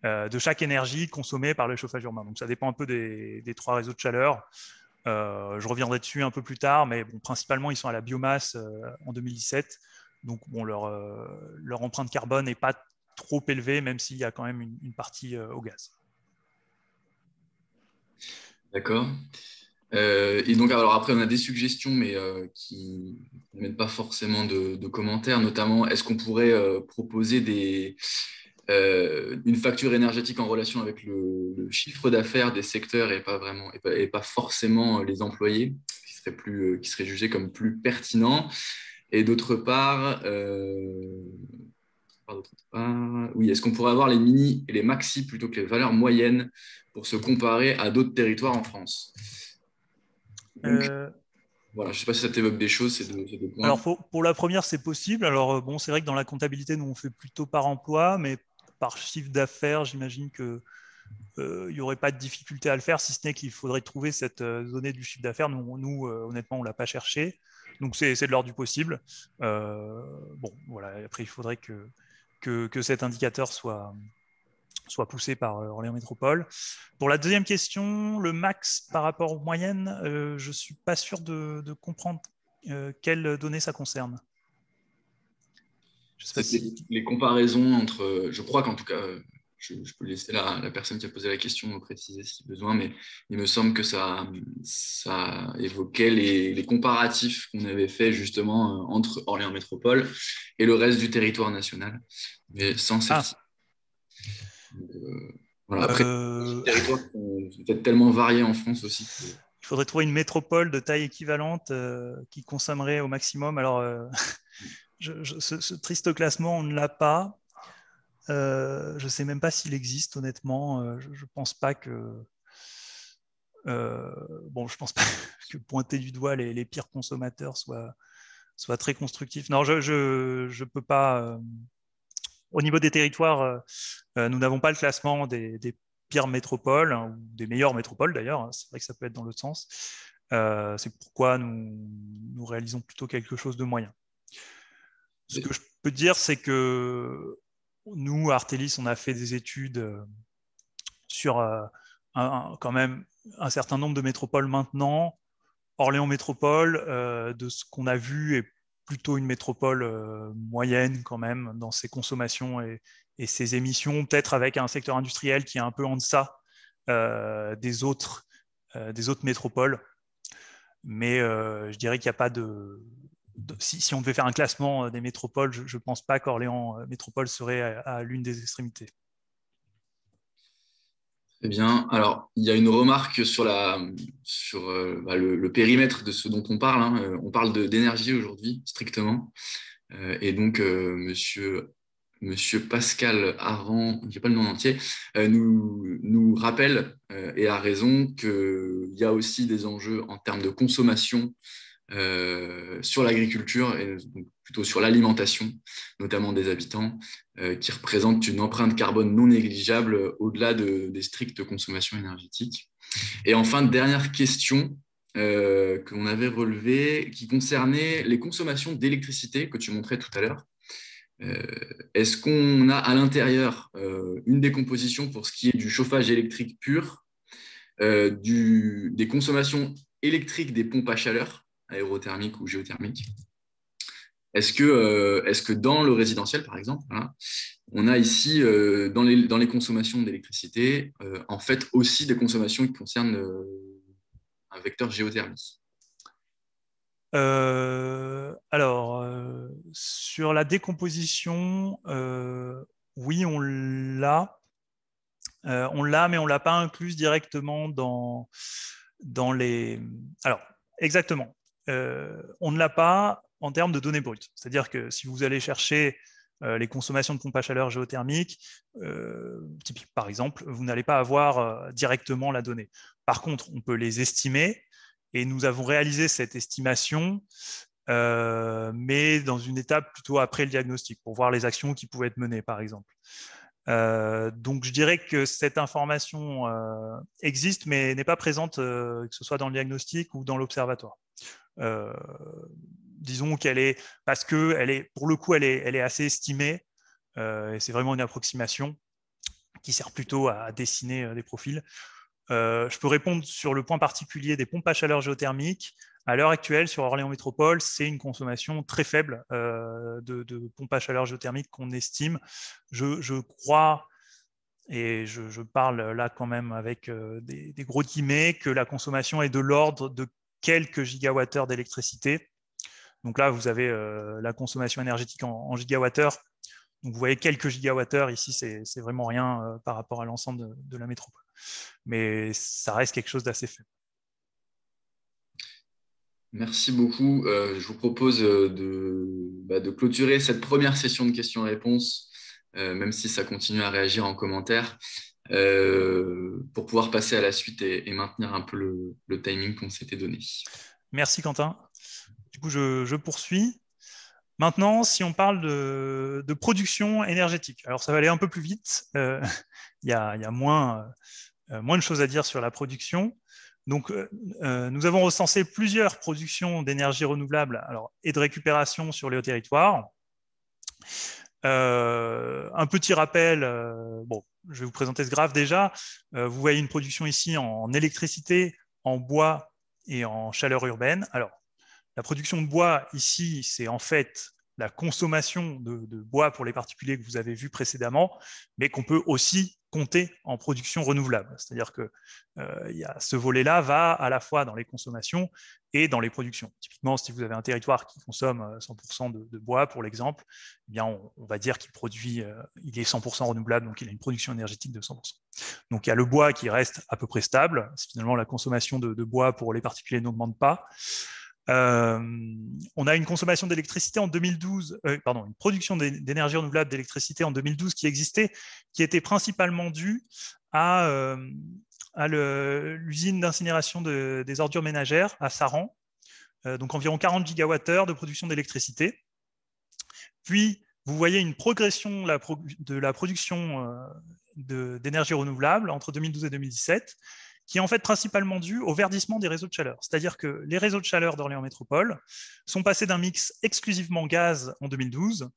de chaque énergie consommée par le chauffage urbain. Donc ça dépend un peu des trois réseaux de chaleur. Je reviendrai dessus un peu plus tard, mais bon, principalement, ils sont à la biomasse en 2017. Donc bon, leur empreinte carbone n'est pas trop élevée, même s'il y a quand même une partie au gaz. D'accord. Et donc, alors après, on a des suggestions, mais qui n'amènent pas forcément de commentaires, notamment, est-ce qu'on pourrait proposer une facture énergétique en relation avec le chiffre d'affaires des secteurs et pas vraiment, et pas forcément les employés, qui serait jugé comme plus pertinent. Et oui, est-ce qu'on pourrait avoir les mini et les maxi plutôt que les valeurs moyennes pour se comparer à d'autres territoires en France? Donc, voilà, je ne sais pas si ça t'évoque des choses, ces deux points. Alors pour la première, c'est possible. Alors bon, c'est vrai que dans la comptabilité, nous on fait plutôt par emploi, mais par chiffre d'affaires, j'imagine que il n'y aurait pas de difficulté à le faire, si ce n'est qu'il faudrait trouver cette donnée du chiffre d'affaires. Nous honnêtement, on ne l'a pas cherché. Donc c'est de l'ordre du possible. Bon, voilà. Après, il faudrait que cet indicateur soit poussé par Orléans Métropole. Pour la deuxième question, le max par rapport aux moyennes, je ne suis pas sûr de comprendre quelles données ça concerne. Je sais pas C'était si... les comparaisons entre, je crois qu'en tout cas, je peux laisser la personne qui a posé la question me préciser si besoin, mais il me semble que ça évoquait les comparatifs qu'on avait fait justement entre Orléans Métropole et le reste du territoire national, mais sans certitude. Voilà. Après, les territoires sont peut-être tellement variés en France aussi. Il faudrait trouver une métropole de taille équivalente qui consommerait au maximum. Alors, ce triste classement, on ne l'a pas. Je ne sais même pas s'il existe, honnêtement. Je ne pense pas que... bon, je pense pas que pointer du doigt les pires consommateurs soit très constructif. Non, je peux pas... Au niveau des territoires, nous n'avons pas le classement des pires métropoles, hein, ou des meilleures métropoles d'ailleurs. Hein, c'est vrai que ça peut être dans l'autre sens. C'est pourquoi nous réalisons plutôt quelque chose de moyen. Ce que je peux dire, c'est que nous, à Artelis, on a fait des études sur quand même un certain nombre de métropoles maintenant. Orléans Métropole, de ce qu'on a vu, est plutôt une métropole moyenne quand même dans ses consommations et ses émissions, peut-être avec un secteur industriel qui est un peu en deçà des autres métropoles. Mais je dirais qu'il n'y a pas si on devait faire un classement des métropoles, je ne pense pas qu'Orléans Métropole serait à l'une des extrémités. Très bien. Alors, il y a une remarque sur le périmètre de ce dont on parle. Hein. On parle d'énergie aujourd'hui, strictement. Et donc, Monsieur Pascal Aran, je n'ai pas le nom entier, nous rappelle, et a raison, qu'il y a aussi des enjeux en termes de consommation sur l'agriculture et donc plutôt sur l'alimentation, notamment des habitants, qui représentent une empreinte carbone non négligeable au-delà des strictes consommations énergétiques. Et enfin, dernière question qu'on avait relevée, qui concernait les consommations d'électricité que tu montrais tout à l'heure. Est-ce qu'on a à l'intérieur une décomposition pour ce qui est du chauffage électrique pur, des consommations électriques des pompes à chaleur, aérothermiques ou géothermiques? Est-ce que dans le résidentiel, par exemple, voilà, on a ici, dans les consommations d'électricité, en fait aussi des consommations qui concernent un vecteur géothermie? Sur la décomposition, oui, on l'a. Mais on ne l'a pas incluse directement dans les... Alors, exactement. On ne l'a pas en termes de données brutes. C'est-à-dire que si vous allez chercher les consommations de pompe à chaleur géothermique, typique par exemple, vous n'allez pas avoir directement la donnée. Par contre, on peut les estimer et nous avons réalisé cette estimation, mais dans une étape plutôt après le diagnostic, pour voir les actions qui pouvaient être menées, par exemple. Donc, je dirais que cette information existe, mais n'est pas présente, que ce soit dans le diagnostic ou dans l'observatoire. Disons qu'elle est, parce que pour le coup, elle est assez estimée, et c'est vraiment une approximation qui sert plutôt à dessiner des profils. Je peux répondre sur le point particulier des pompes à chaleur géothermiques. À l'heure actuelle, sur Orléans Métropole, c'est une consommation très faible de pompes à chaleur géothermiques qu'on estime. Je crois, et je parle là quand même avec des gros guillemets, que la consommation est de l'ordre de quelques gigawattheures d'électricité. Donc là, vous avez la consommation énergétique en gigawattheures. Donc vous voyez quelques gigawattheures ici, c'est vraiment rien par rapport à l'ensemble de la métropole. Mais ça reste quelque chose d'assez faible. Merci beaucoup. Je vous propose de clôturer cette première session de questions-réponses, même si ça continue à réagir en commentaire, pour pouvoir passer à la suite et maintenir un peu le timing qu'on s'était donné. Merci Quentin. Du coup, je poursuis. Maintenant, si on parle de production énergétique, alors ça va aller un peu plus vite. Il y a moins de choses à dire sur la production. Donc, nous avons recensé plusieurs productions d'énergie renouvelable et de récupération sur les hauts territoires. Un petit rappel, je vais vous présenter ce graphe déjà. Vous voyez une production ici en électricité, en bois et en chaleur urbaine. Alors, la production de bois ici, c'est en fait la consommation de bois pour les particuliers que vous avez vu précédemment, mais qu'on peut aussi compter en production renouvelable. C'est-à-dire que ce volet-là va à la fois dans les consommations et dans les productions. Typiquement, si vous avez un territoire qui consomme 100% de bois, pour l'exemple, eh bien, on va dire qu'il produit, il est 100% renouvelable, donc il a une production énergétique de 100%. Donc il y a le bois qui reste à peu près stable. Finalement, la consommation de bois pour les particuliers n'augmente pas. On a une consommation d'électricité en 2012, une production d'énergie renouvelable d'électricité en 2012 qui existait, qui était principalement due à l'usine d'incinération des ordures ménagères à Saran, donc environ 40 gigawattheures de production d'électricité. Puis, vous voyez une progression de la production d'énergie renouvelable entre 2012 et 2017, qui est en fait principalement dû au verdissement des réseaux de chaleur. C'est-à-dire que les réseaux de chaleur d'Orléans Métropole sont passés d'un mix exclusivement gaz en 2012,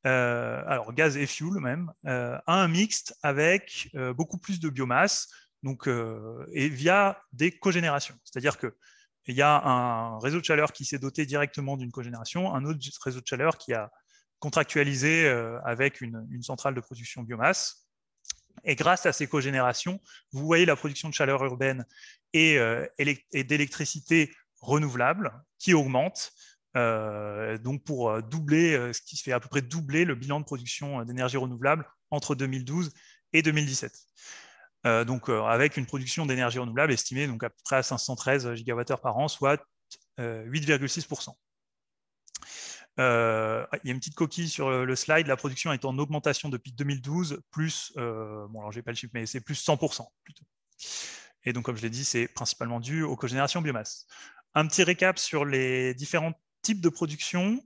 alors gaz et fuel même, à un mixte avec beaucoup plus de biomasse, donc, et via des cogénérations. C'est-à-dire qu'il y a un réseau de chaleur qui s'est doté directement d'une cogénération, un autre réseau de chaleur qui a contractualisé avec une centrale de production biomasse. Et grâce à ces cogénérations, vous voyez la production de chaleur urbaine et d'électricité renouvelable qui augmente, donc pour doubler, ce qui fait à peu près doubler le bilan de production d'énergie renouvelable entre 2012 et 2017. Avec une production d'énergie renouvelable estimée donc à peu près à 513 gigawattheures par an, soit 8,6%. il y a une petite coquille sur le slide. La production est en augmentation depuis 2012, plus, bon, alors je n'ai pas le chiffre, mais c'est plus 100% plutôt. Et donc, comme je l'ai dit, c'est principalement dû aux cogénérations biomasse. Un petit récap sur les différents types de production.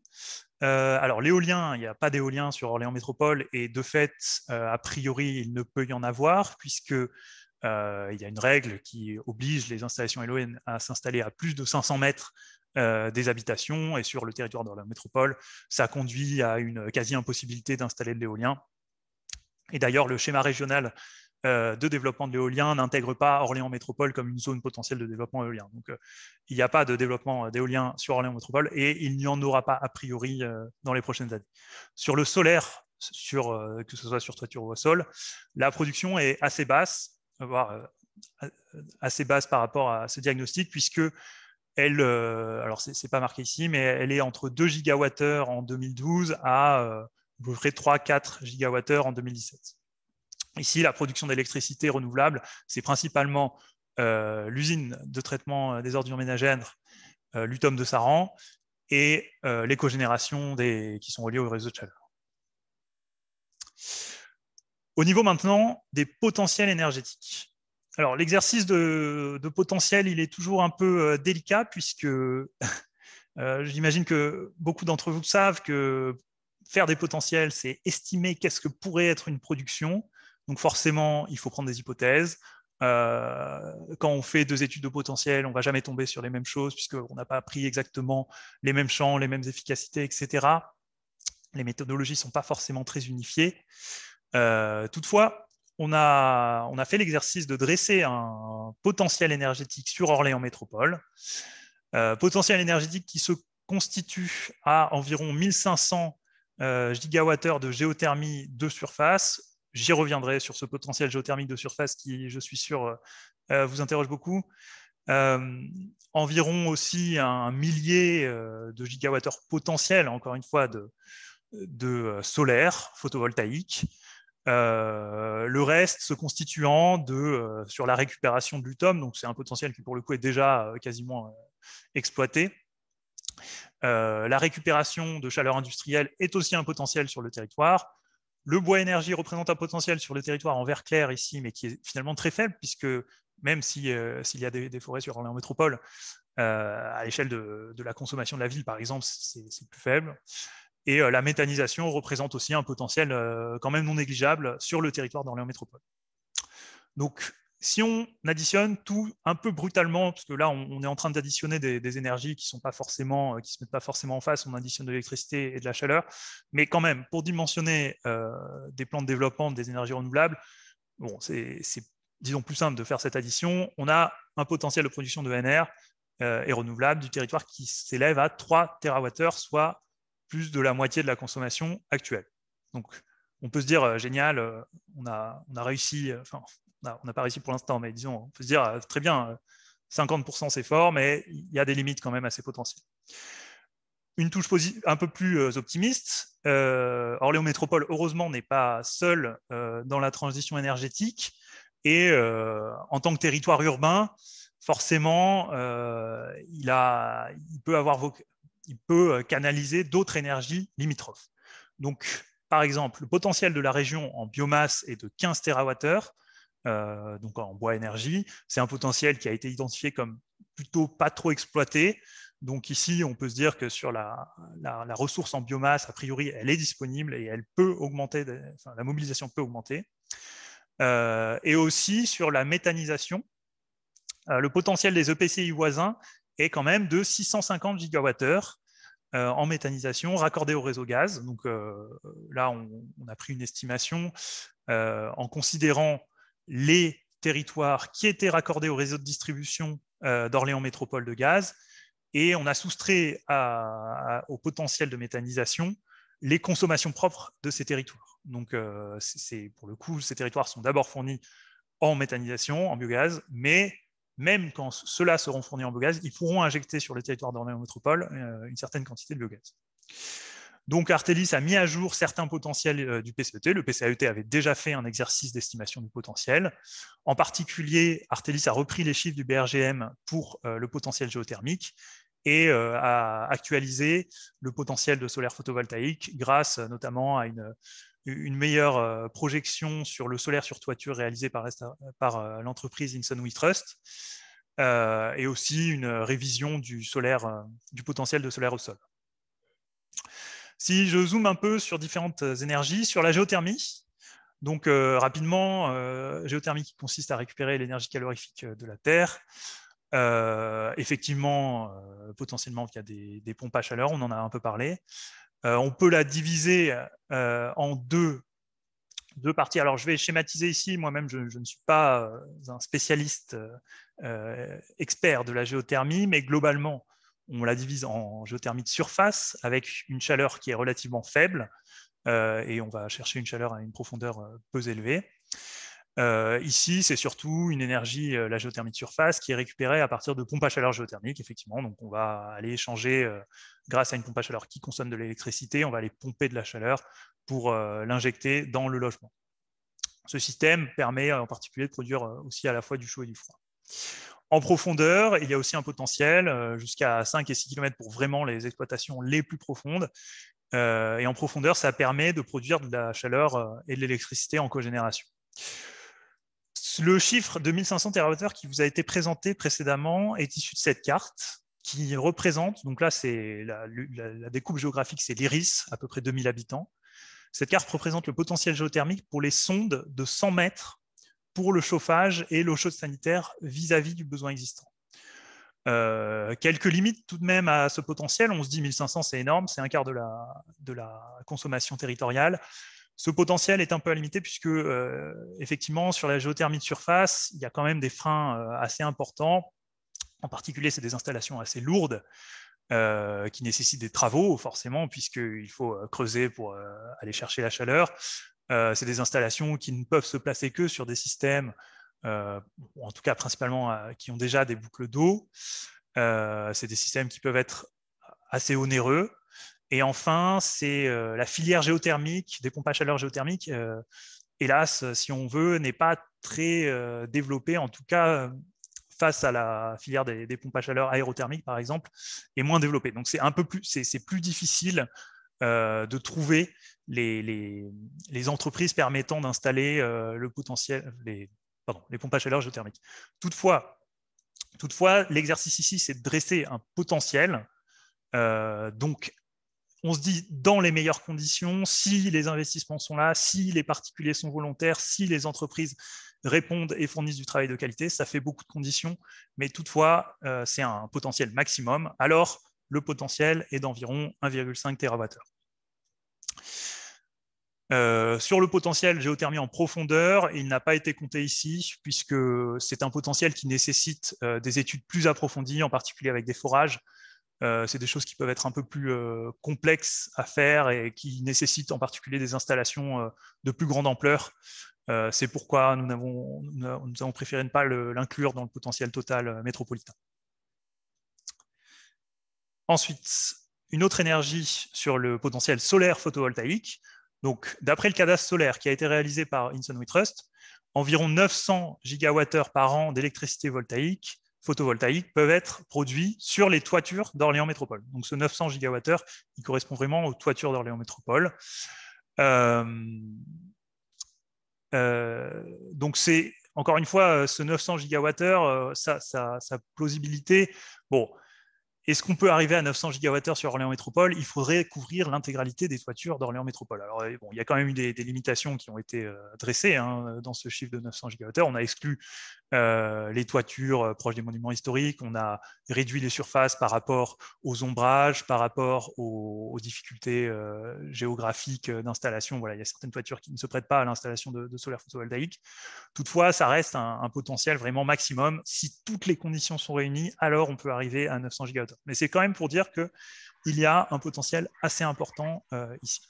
Alors, l'éolien, il n'y a pas d'éolien sur Orléans Métropole, et de fait, a priori, il ne peut y en avoir, puisque il y a une règle qui oblige les installations éoliennes à s'installer à plus de 500 mètres des habitations, et sur le territoire d'Orléans Métropole, ça conduit à une quasi-impossibilité d'installer de l'éolien. Et d'ailleurs, le schéma régional de développement de l'éolien n'intègre pas Orléans Métropole comme une zone potentielle de développement éolien. Donc, il n'y a pas de développement d'éolien sur Orléans Métropole, et il n'y en aura pas a priori dans les prochaines années. Sur le solaire, que ce soit sur toiture ou au sol, la production est assez basse, voire assez basse par rapport à ce diagnostic, puisque elle, alors c'est pas marqué ici, mais elle est entre 2 gigawattheures en 2012 à peu près 3-4 gigawattheures en 2017. Ici, la production d'électricité renouvelable, c'est principalement l'usine de traitement des ordures ménagères, l'UTOM de Saran, et les cogénérations qui sont reliées au réseau de chaleur. Au niveau maintenant des potentiels énergétiques. Alors, l'exercice de potentiel, il est toujours un peu délicat, puisque j'imagine que beaucoup d'entre vous savent que faire des potentiels, c'est estimer qu'est-ce que pourrait être une production. Donc forcément, il faut prendre des hypothèses. Quand on fait 2 études de potentiel, on ne va jamais tomber sur les mêmes choses, puisqu'on n'a pas appris exactement les mêmes champs, les mêmes efficacités, etc. Les méthodologies ne sont pas forcément très unifiées. Toutefois, on a fait l'exercice de dresser un potentiel énergétique sur Orléans Métropole. Potentiel énergétique qui se constitue à environ 1500 gigawattheures de géothermie de surface. J'y reviendrai sur ce potentiel géothermique de surface qui, je suis sûr, vous interroge beaucoup. Environ aussi 1 millier de gigawattheures potentiels, encore une fois, de solaire photovoltaïque. Le reste se constituant sur la récupération de l'UTOM, donc c'est un potentiel qui pour le coup est déjà quasiment exploité. La récupération de chaleur industrielle est aussi un potentiel sur le territoire. Le bois énergie représente un potentiel sur le territoire en vert clair ici, mais qui est finalement très faible, puisque même s'il y a des forêts sur Orléans Métropole, à l'échelle de la consommation de la ville, par exemple, c'est plus faible. Et la méthanisation représente aussi un potentiel quand même non négligeable sur le territoire d'Orléans Métropole. Donc, si on additionne tout un peu brutalement, parce que là, on est en train d'additionner des énergies qui ne se mettent pas forcément en face, on additionne de l'électricité et de la chaleur, mais quand même, pour dimensionner des plans de développement des énergies renouvelables, bon, c'est disons plus simple de faire cette addition. On a un potentiel de production de ENR et renouvelable du territoire qui s'élève à 3 TWh, soit plus de la moitié de la consommation actuelle. Donc, on peut se dire, génial, on a réussi, enfin, on n'a pas réussi pour l'instant, mais disons, on peut se dire, très bien, 50% c'est fort, mais il y a des limites quand même à ces potentiels. Une touche un peu plus optimiste, Orléans Métropole, heureusement, n'est pas seul dans la transition énergétique, et en tant que territoire urbain, forcément, il peut canaliser d'autres énergies limitrophes. Donc, par exemple, le potentiel de la région en biomasse est de 15 TWh, donc en bois énergie. C'est un potentiel qui a été identifié comme plutôt pas trop exploité. Donc ici, on peut se dire que sur la ressource en biomasse, a priori, elle est disponible et elle peut augmenter, enfin, la mobilisation peut augmenter. Et aussi sur la méthanisation, le potentiel des EPCI voisins est quand même de 650 gigawattheures en méthanisation raccordée au réseau gaz. Donc là, on a pris une estimation en considérant les territoires qui étaient raccordés au réseau de distribution d'Orléans Métropole de gaz, et on a soustrait au potentiel de méthanisation les consommations propres de ces territoires. Donc, pour le coup, ces territoires sont d'abord fournis en méthanisation, en biogaz, mais même quand ceux-là seront fournis en biogaz, ils pourront injecter sur le territoire d'Orléans Métropole une certaine quantité de biogaz. Donc, Artelis a mis à jour certains potentiels du PCET. Le PCAET avait déjà fait un exercice d'estimation du potentiel. En particulier, Artelis a repris les chiffres du BRGM pour le potentiel géothermique et à actualiser le potentiel de solaire photovoltaïque grâce notamment à une meilleure projection sur le solaire sur toiture réalisée par l'entreprise Inson We Trust, et aussi une révision du potentiel de solaire au sol. Si je zoome un peu sur différentes énergies, sur la géothermie, donc rapidement, géothermie qui consiste à récupérer l'énergie calorifique de la Terre, effectivement, potentiellement via des pompes à chaleur, on en a un peu parlé. On peut la diviser en deux parties. Alors, je vais schématiser ici. Moi-même, je ne suis pas un spécialiste expert de la géothermie, mais globalement, on la divise en géothermie de surface avec une chaleur qui est relativement faible et on va chercher une chaleur à une profondeur peu élevée. Ici, c'est surtout une énergie, la géothermie de surface, qui est récupérée à partir de pompes à chaleur géothermiques, effectivement. Donc, on va aller échanger, grâce à une pompe à chaleur qui consomme de l'électricité, on va aller pomper de la chaleur pour l'injecter dans le logement. Ce système permet en particulier de produire aussi à la fois du chaud et du froid. En profondeur, il y a aussi un potentiel jusqu'à 5 et 6 km pour vraiment les exploitations les plus profondes. Et en profondeur, ça permet de produire de la chaleur et de l'électricité en cogénération. Le chiffre de 1500 TWh qui vous a été présenté précédemment est issu de cette carte qui représente, donc là c'est la découpe géographique, c'est l'Iris, à peu près 2000 habitants. Cette carte représente le potentiel géothermique pour les sondes de 100 mètres pour le chauffage et l'eau chaude sanitaire vis-à-vis du besoin existant. Quelques limites tout de même à ce potentiel. On se dit 1500 c'est énorme, c'est un quart de la consommation territoriale. Ce potentiel est un peu limité puisque effectivement sur la géothermie de surface, il y a quand même des freins assez importants. En particulier, c'est des installations assez lourdes qui nécessitent des travaux forcément puisqu'il faut creuser pour aller chercher la chaleur. C'est des installations qui ne peuvent se placer que sur des systèmes, en tout cas principalement qui ont déjà des boucles d'eau. C'est des systèmes qui peuvent être assez onéreux. Et enfin, c'est la filière géothermique, des pompes à chaleur géothermiques, hélas, si on veut, n'est pas très développée, en tout cas face à la filière des pompes à chaleur aérothermiques, par exemple, est moins développée. Donc c'est plus difficile de trouver les entreprises permettant d'installer le potentiel, les pompes à chaleur géothermiques. Toutefois, l'exercice ici, c'est de dresser un potentiel. Donc, on se dit dans les meilleures conditions, si les investissements sont là, si les particuliers sont volontaires, si les entreprises répondent et fournissent du travail de qualité, ça fait beaucoup de conditions, mais toutefois, c'est un potentiel maximum. Alors, le potentiel est d'environ 1,5 TWh. Sur le potentiel géothermie en profondeur, il n'a pas été compté ici, puisque c'est un potentiel qui nécessite des études plus approfondies, en particulier avec des forages. C'est des choses qui peuvent être un peu plus complexes à faire et qui nécessitent en particulier des installations de plus grande ampleur. C'est pourquoi nous avons préféré ne pas l'inclure dans le potentiel total métropolitain. Ensuite, une autre énergie sur le potentiel solaire photovoltaïque. Donc, d'après le cadastre solaire qui a été réalisé par Inson We Trust, environ 900 gigawattheures par an d'électricité photovoltaïque peuvent être produits sur les toitures d'Orléans Métropole. Donc ce 900 gigawattheures, il correspond vraiment aux toitures d'Orléans Métropole. Donc c'est, encore une fois, ce 900 gigawattheures, sa plausibilité, bon, est-ce qu'on peut arriver à 900 gigawattheures sur Orléans Métropole? Il faudrait couvrir l'intégralité des toitures d'Orléans Métropole. Alors, bon, il y a quand même eu des limitations qui ont été dressées dans ce chiffre de 900 gigawattheures. On a exclu les toitures proches des monuments historiques, on a réduit les surfaces par rapport aux ombrages, par rapport aux difficultés géographiques d'installation. Voilà, il y a certaines toitures qui ne se prêtent pas à l'installation de solaire photovoltaïque. Toutefois, ça reste un potentiel vraiment maximum. Si toutes les conditions sont réunies, alors on peut arriver à 900 gigawattheures. Mais c'est quand même pour dire qu'il y a un potentiel assez important ici.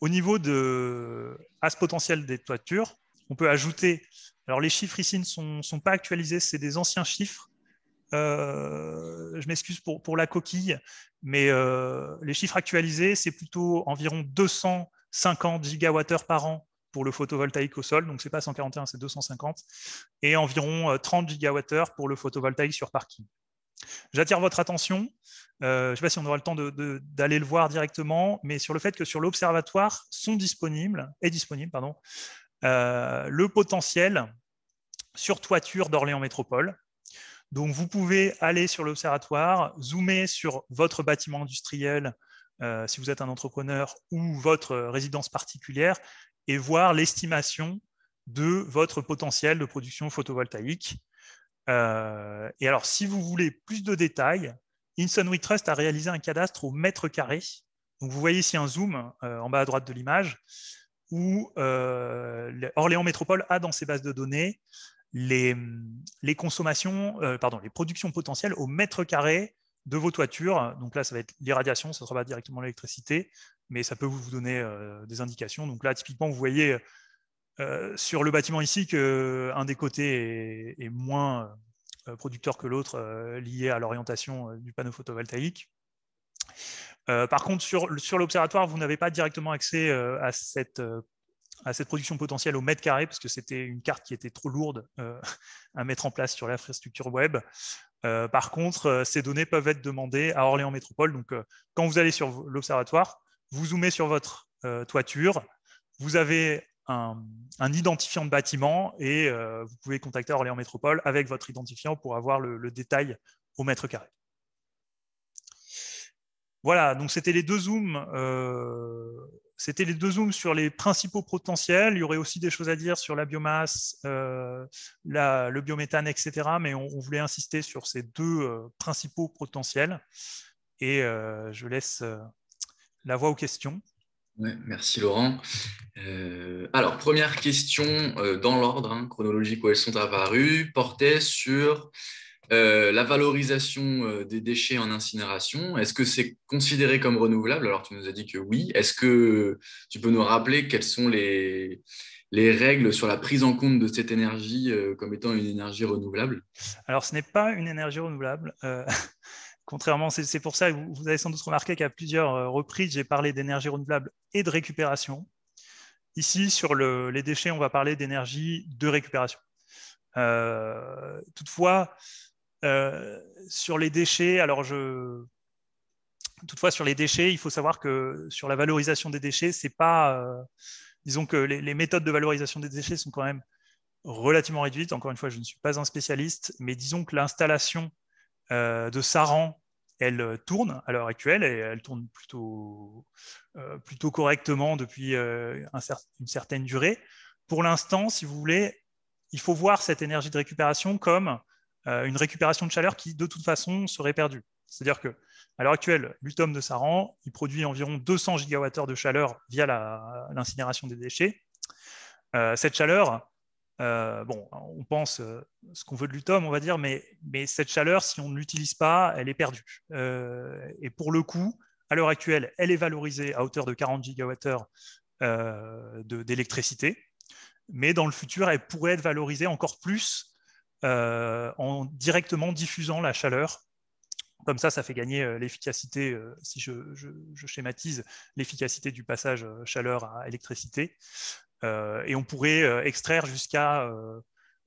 Au niveau à ce potentiel des toitures, on peut ajouter, alors les chiffres ici ne sont pas actualisés, c'est des anciens chiffres. Je m'excuse pour la coquille, mais les chiffres actualisés, c'est plutôt environ 250 gigawattheures par an pour le photovoltaïque au sol, donc ce n'est pas 141, c'est 250, et environ 30 gigawattheures pour le photovoltaïque sur parking. J'attire votre attention, je ne sais pas si on aura le temps d'aller le voir directement, mais sur le fait que sur l'observatoire est disponible le potentiel sur toiture d'Orléans Métropole. Donc, vous pouvez aller sur l'observatoire, zoomer sur votre bâtiment industriel, si vous êtes un entrepreneur, ou votre résidence particulière, et voir l'estimation de votre potentiel de production photovoltaïque. Et alors, si vous voulez plus de détails, Inson WeTrust a réalisé un cadastre au mètre carré. Donc, vous voyez ici un zoom en bas à droite de l'image, où Orléans Métropole a dans ses bases de données les consommations, les productions potentielles au mètre carré de vos toitures. Donc là, ça va être l'irradiation, ça ne sera pas directement l'électricité, mais ça peut vous donner des indications. Donc là, typiquement, vous voyez sur le bâtiment ici qu'un des côtés est moins producteur que l'autre, lié à l'orientation du panneau photovoltaïque. Par contre, sur l'observatoire, vous n'avez pas directement accès à cette production potentielle au mètre carré, parce que c'était une carte qui était trop lourde à mettre en place sur l'infrastructure web. Par contre, ces données peuvent être demandées à Orléans Métropole. Donc, quand vous allez sur l'observatoire, vous zoomez sur votre toiture, vous avez un identifiant de bâtiment et vous pouvez contacter Orléans Métropole avec votre identifiant pour avoir le détail au mètre carré. Voilà, donc c'était les deux zooms. C'était les deux zooms sur les principaux potentiels. Il y aurait aussi des choses à dire sur la biomasse, le biométhane, etc. Mais on voulait insister sur ces deux principaux potentiels. Et je laisse la voie aux questions. Ouais, merci Laurent. Alors, première question dans l'ordre chronologique où elles sont apparues, portait sur la valorisation des déchets en incinération. Est-ce que c'est considéré comme renouvelable? Alors, tu nous as dit que oui. Est-ce que tu peux nous rappeler quelles sont les règles sur la prise en compte de cette énergie comme étant une énergie renouvelable? Alors, ce n'est pas une énergie renouvelable. Contrairement, c'est pour ça que vous avez sans doute remarqué qu'à plusieurs reprises, j'ai parlé d'énergie renouvelable et de récupération. Ici, sur les déchets, on va parler d'énergie de récupération. Toutefois, sur les déchets, il faut savoir que sur la valorisation des déchets, c'est pas, disons que les méthodes de valorisation des déchets sont quand même relativement réduites. Encore une fois, je ne suis pas un spécialiste, mais disons que l'installation de Saran, elle tourne à l'heure actuelle et elle tourne plutôt correctement depuis une certaine durée. Pour l'instant, si vous voulez, il faut voir cette énergie de récupération comme une récupération de chaleur qui, de toute façon, serait perdue. C'est-à-dire qu'à l'heure actuelle, l'UTOM de Saran, il produit environ 200 gigawattheures de chaleur via l'incinération des déchets. Cette chaleur, on pense ce qu'on veut de l'UTOM, on va dire, mais cette chaleur, si on ne l'utilise pas, elle est perdue. Et pour le coup, à l'heure actuelle, elle est valorisée à hauteur de 40 gigawattheures d'électricité, mais dans le futur, elle pourrait être valorisée encore plus en directement diffusant la chaleur. Comme ça fait gagner l'efficacité, si je schématise, l'efficacité du passage chaleur à électricité. Et on pourrait extraire jusqu'à,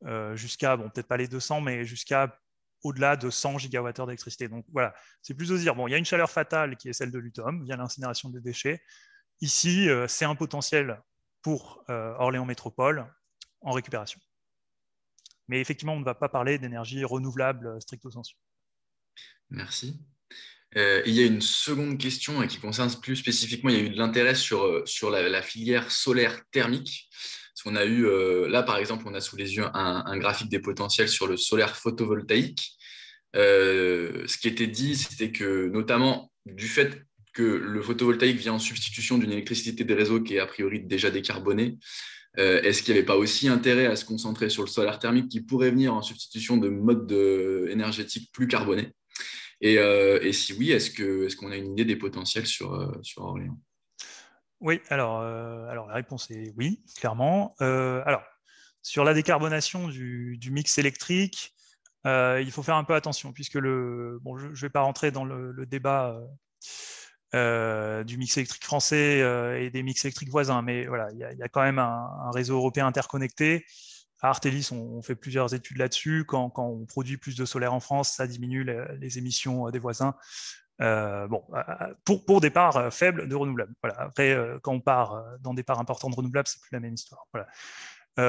peut-être pas les 200, mais jusqu'à au-delà de 100 gigawattheures d'électricité. Donc voilà, c'est plus de dire, il y a une chaleur fatale qui est celle de l'UTOM via l'incinération des déchets. Ici, c'est un potentiel pour Orléans Métropole en récupération. Mais effectivement, on ne va pas parler d'énergie renouvelable stricto sensu. Merci. Il y a une seconde question qui concerne plus spécifiquement, il y a eu de l'intérêt sur la filière solaire thermique. Parce qu'on a eu, là par exemple, on a sous les yeux un graphique des potentiels sur le solaire photovoltaïque. Ce qui était dit, c'était que notamment du fait que le photovoltaïque vient en substitution d'une électricité des réseaux qui est a priori déjà décarbonée, est-ce qu'il n'y avait pas aussi intérêt à se concentrer sur le solaire thermique qui pourrait venir en substitution de modes énergétiques plus carbonés? Et si oui, est-ce qu'on a une idée des potentiels sur Orléans? Oui, alors la réponse est oui, clairement. Alors, sur la décarbonation du mix électrique, il faut faire un peu attention, puisque je ne vais pas rentrer dans le débat du mix électrique français et des mix électriques voisins, mais voilà, il y a quand même un réseau européen interconnecté À Artelis, on fait plusieurs études là-dessus. Quand on produit plus de solaire en France, ça diminue les émissions des voisins. Pour des parts faibles de renouvelables. Voilà. Après, quand on part dans des parts importantes de renouvelables, c'est plus la même histoire. Voilà.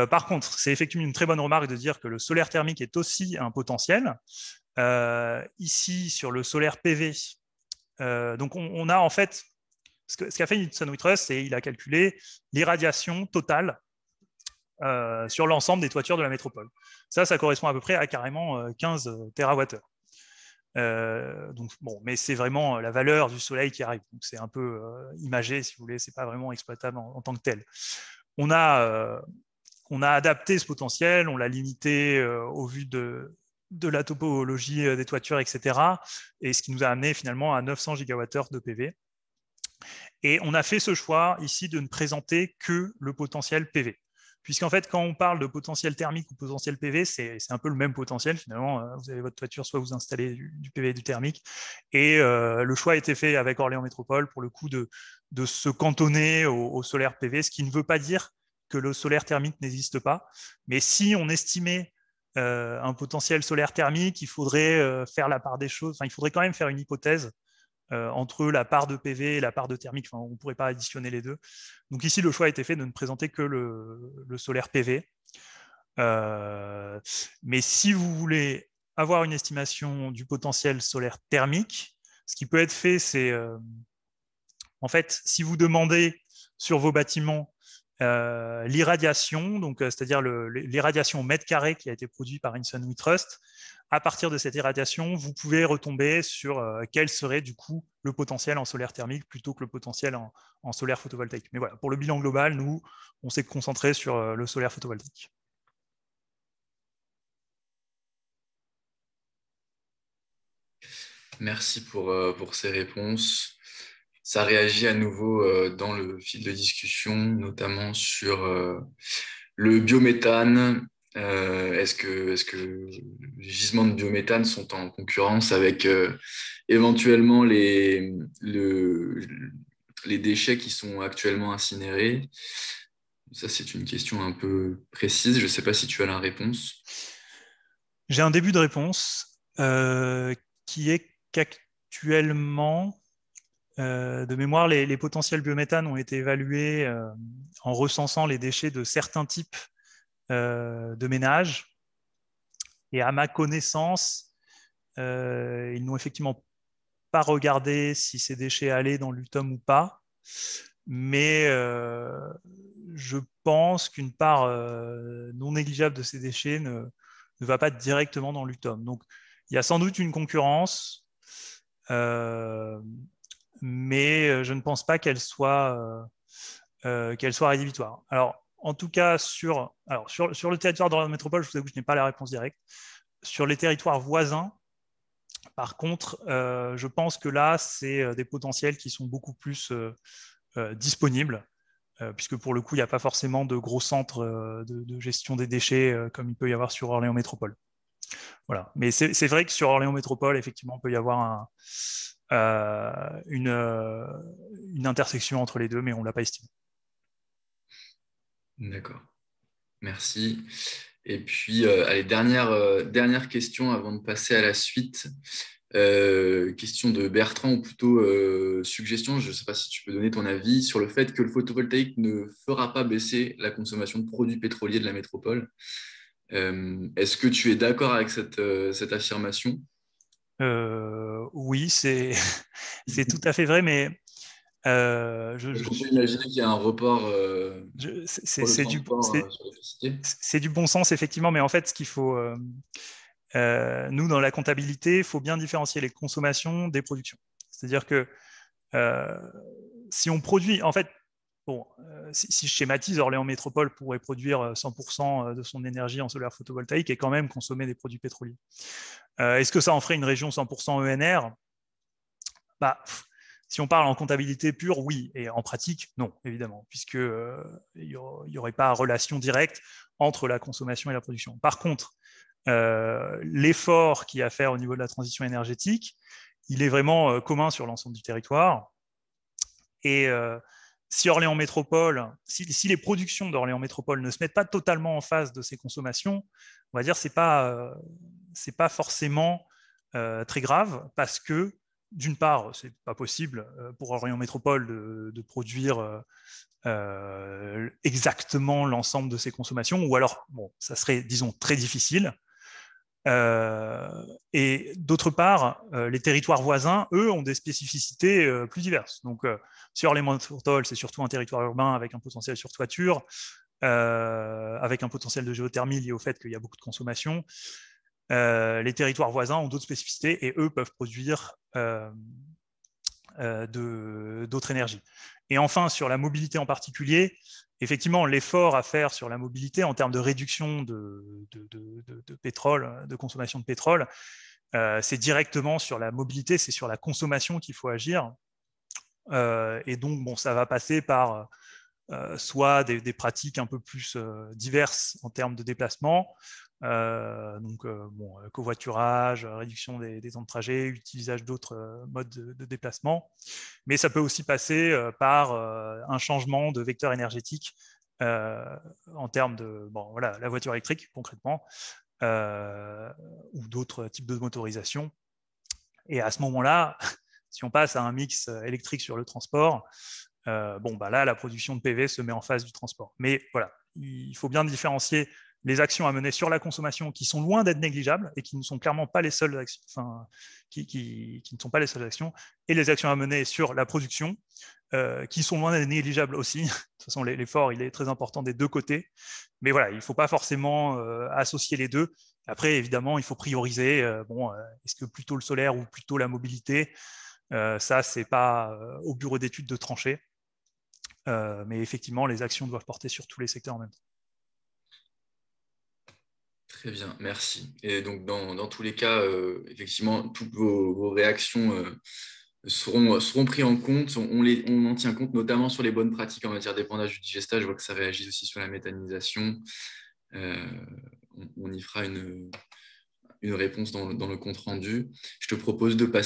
Par contre, c'est effectivement une très bonne remarque de dire que le solaire thermique est aussi un potentiel. Ici, sur le solaire PV, donc on a en fait, ce qu'a fait Thomson Whitrust, c'est qu'il a calculé l'irradiation totale sur l'ensemble des toitures de la métropole. Ça correspond à peu près à carrément 15 TWh. Donc, bon, mais c'est vraiment la valeur du soleil qui arrive. Donc, c'est un peu imagé, si vous voulez, c'est pas vraiment exploitable en tant que tel. On a adapté ce potentiel, on l'a limité au vu de la topologie des toitures, etc. Et ce qui nous a amené finalement à 900 gigawattheures de PV. Et on a fait ce choix ici de ne présenter que le potentiel PV. Puisqu'en fait, quand on parle de potentiel thermique ou potentiel PV, c'est un peu le même potentiel. Finalement, vous avez votre toiture, soit vous installez du PV et du thermique. Et le choix a été fait avec Orléans Métropole, pour le coup, de se cantonner au solaire PV, ce qui ne veut pas dire que le solaire thermique n'existe pas. Mais si on estimait un potentiel solaire thermique, il faudrait faire la part des choses. Enfin, il faudrait quand même faire une hypothèse entre la part de PV et la part de thermique. Enfin, on ne pourrait pas additionner les deux. Donc ici, le choix a été fait de ne présenter que le solaire PV. Mais si vous voulez avoir une estimation du potentiel solaire thermique, ce qui peut être fait, c'est en fait, si vous demandez sur vos bâtiments l'irradiation, donc c'est-à-dire l'irradiation au mètre carré qui a été produit par Thomson Whitrust, à partir de cette irradiation, vous pouvez retomber sur quel serait du coup le potentiel en solaire thermique plutôt que le potentiel en solaire photovoltaïque. Mais voilà, pour le bilan global, nous, on s'est concentré sur le solaire photovoltaïque. Merci pour ces réponses. Ça réagit à nouveau dans le fil de discussion, notamment sur le biométhane. Est-ce que les gisements de biométhane sont en concurrence avec éventuellement les déchets qui sont actuellement incinérés? Ça, c'est une question un peu précise. Je ne sais pas si tu as la réponse. J'ai un début de réponse qui est qu'actuellement, de mémoire, les potentiels biométhane ont été évalués en recensant les déchets de certains types de ménages. Et à ma connaissance, ils n'ont effectivement pas regardé si ces déchets allaient dans l'UTOM ou pas. Mais je pense qu'une part non négligeable de ces déchets ne va pas directement dans l'UTOM. Donc, il y a sans doute une concurrence, mais je ne pense pas qu'elle soit rédhibitoire. Alors, en tout cas, sur le territoire de la métropole, je vous avoue que je n'ai pas la réponse directe. Sur les territoires voisins, par contre, je pense que là, c'est des potentiels qui sont beaucoup plus disponibles, puisque pour le coup, il n'y a pas forcément de gros centres de gestion des déchets comme il peut y avoir sur Orléans Métropole. Voilà. Mais c'est vrai que sur Orléans Métropole, effectivement, il peut y avoir une intersection entre les deux, mais on ne l'a pas estimé. D'accord. Merci. Et puis, allez, dernière question avant de passer à la suite. Question de Bertrand, ou plutôt suggestion, je ne sais pas si tu peux donner ton avis sur le fait que le photovoltaïque ne fera pas baisser la consommation de produits pétroliers de la métropole. Est-ce que tu es d'accord avec cette affirmation? Oui, c'est tout à fait vrai, mais Est-ce qu'on peut imaginer qu'il y a un report pour le transport sur l'électricité? c'est du bon sens, effectivement, mais en fait, ce qu'il faut, nous, dans la comptabilité, il faut bien différencier les consommations des productions. C'est-à-dire que si on produit, en fait, bon, si je schématise, Orléans Métropole pourrait produire 100% de son énergie en solaire photovoltaïque et quand même consommer des produits pétroliers. Est-ce que ça en ferait une région 100% ENR? Si on parle en comptabilité pure, oui. Et en pratique, non, évidemment, puisque il n'y aurait pas relation directe entre la consommation et la production. Par contre, l'effort qu'il y a à faire au niveau de la transition énergétique, il est vraiment commun sur l'ensemble du territoire. Et si Orléans Métropole, si les productions d'Orléans Métropole ne se mettent pas totalement en phase de ces consommations, on va dire c'est pas forcément très grave, parce que d'une part, c'est pas possible pour Orléans Métropole de produire exactement l'ensemble de ces consommations, ou alors, bon, ça serait, disons, très difficile. Et d'autre part, les territoires voisins, eux, ont des spécificités plus diverses. Donc, sur Orléans Métropole, c'est surtout un territoire urbain avec un potentiel sur toiture, avec un potentiel de géothermie lié au fait qu'il y a beaucoup de consommation. Les territoires voisins ont d'autres spécificités et eux peuvent produire d'autres énergies. Et enfin, sur la mobilité en particulier, effectivement, l'effort à faire sur la mobilité en termes de réduction de pétrole, de consommation de pétrole, c'est directement sur la mobilité, c'est sur la consommation qu'il faut agir. Et donc, bon, ça va passer par soit des pratiques un peu plus diverses en termes de déplacement, covoiturage, réduction des temps de trajet, utilisation d'autres modes de déplacement. Mais ça peut aussi passer par un changement de vecteur énergétique en termes de la voiture électrique, concrètement, ou d'autres types de motorisation. Et à ce moment-là, si on passe à un mix électrique sur le transport, là, la production de PV se met en phase du transport. Mais voilà, il faut bien différencier les actions à mener sur la consommation qui sont loin d'être négligeables et qui ne sont clairement pas les seules actions, qui ne sont pas les seules actions, et les actions à mener sur la production qui sont loin d'être négligeables aussi. De toute façon, l'effort, il est très important des deux côtés. Mais voilà, il ne faut pas forcément associer les deux. Après, évidemment, il faut prioriser. Est-ce que plutôt le solaire ou plutôt la mobilité? Ça, ce n'est pas au bureau d'études de trancher. Mais effectivement, les actions doivent porter sur tous les secteurs en même temps. Très bien, merci. Et donc, dans tous les cas, effectivement, toutes vos réactions seront prises en compte. On en tient compte, notamment sur les bonnes pratiques en matière d'épandage du digestat. Je vois que ça réagit aussi sur la méthanisation. On y fera une réponse dans le compte rendu. Je te propose de passer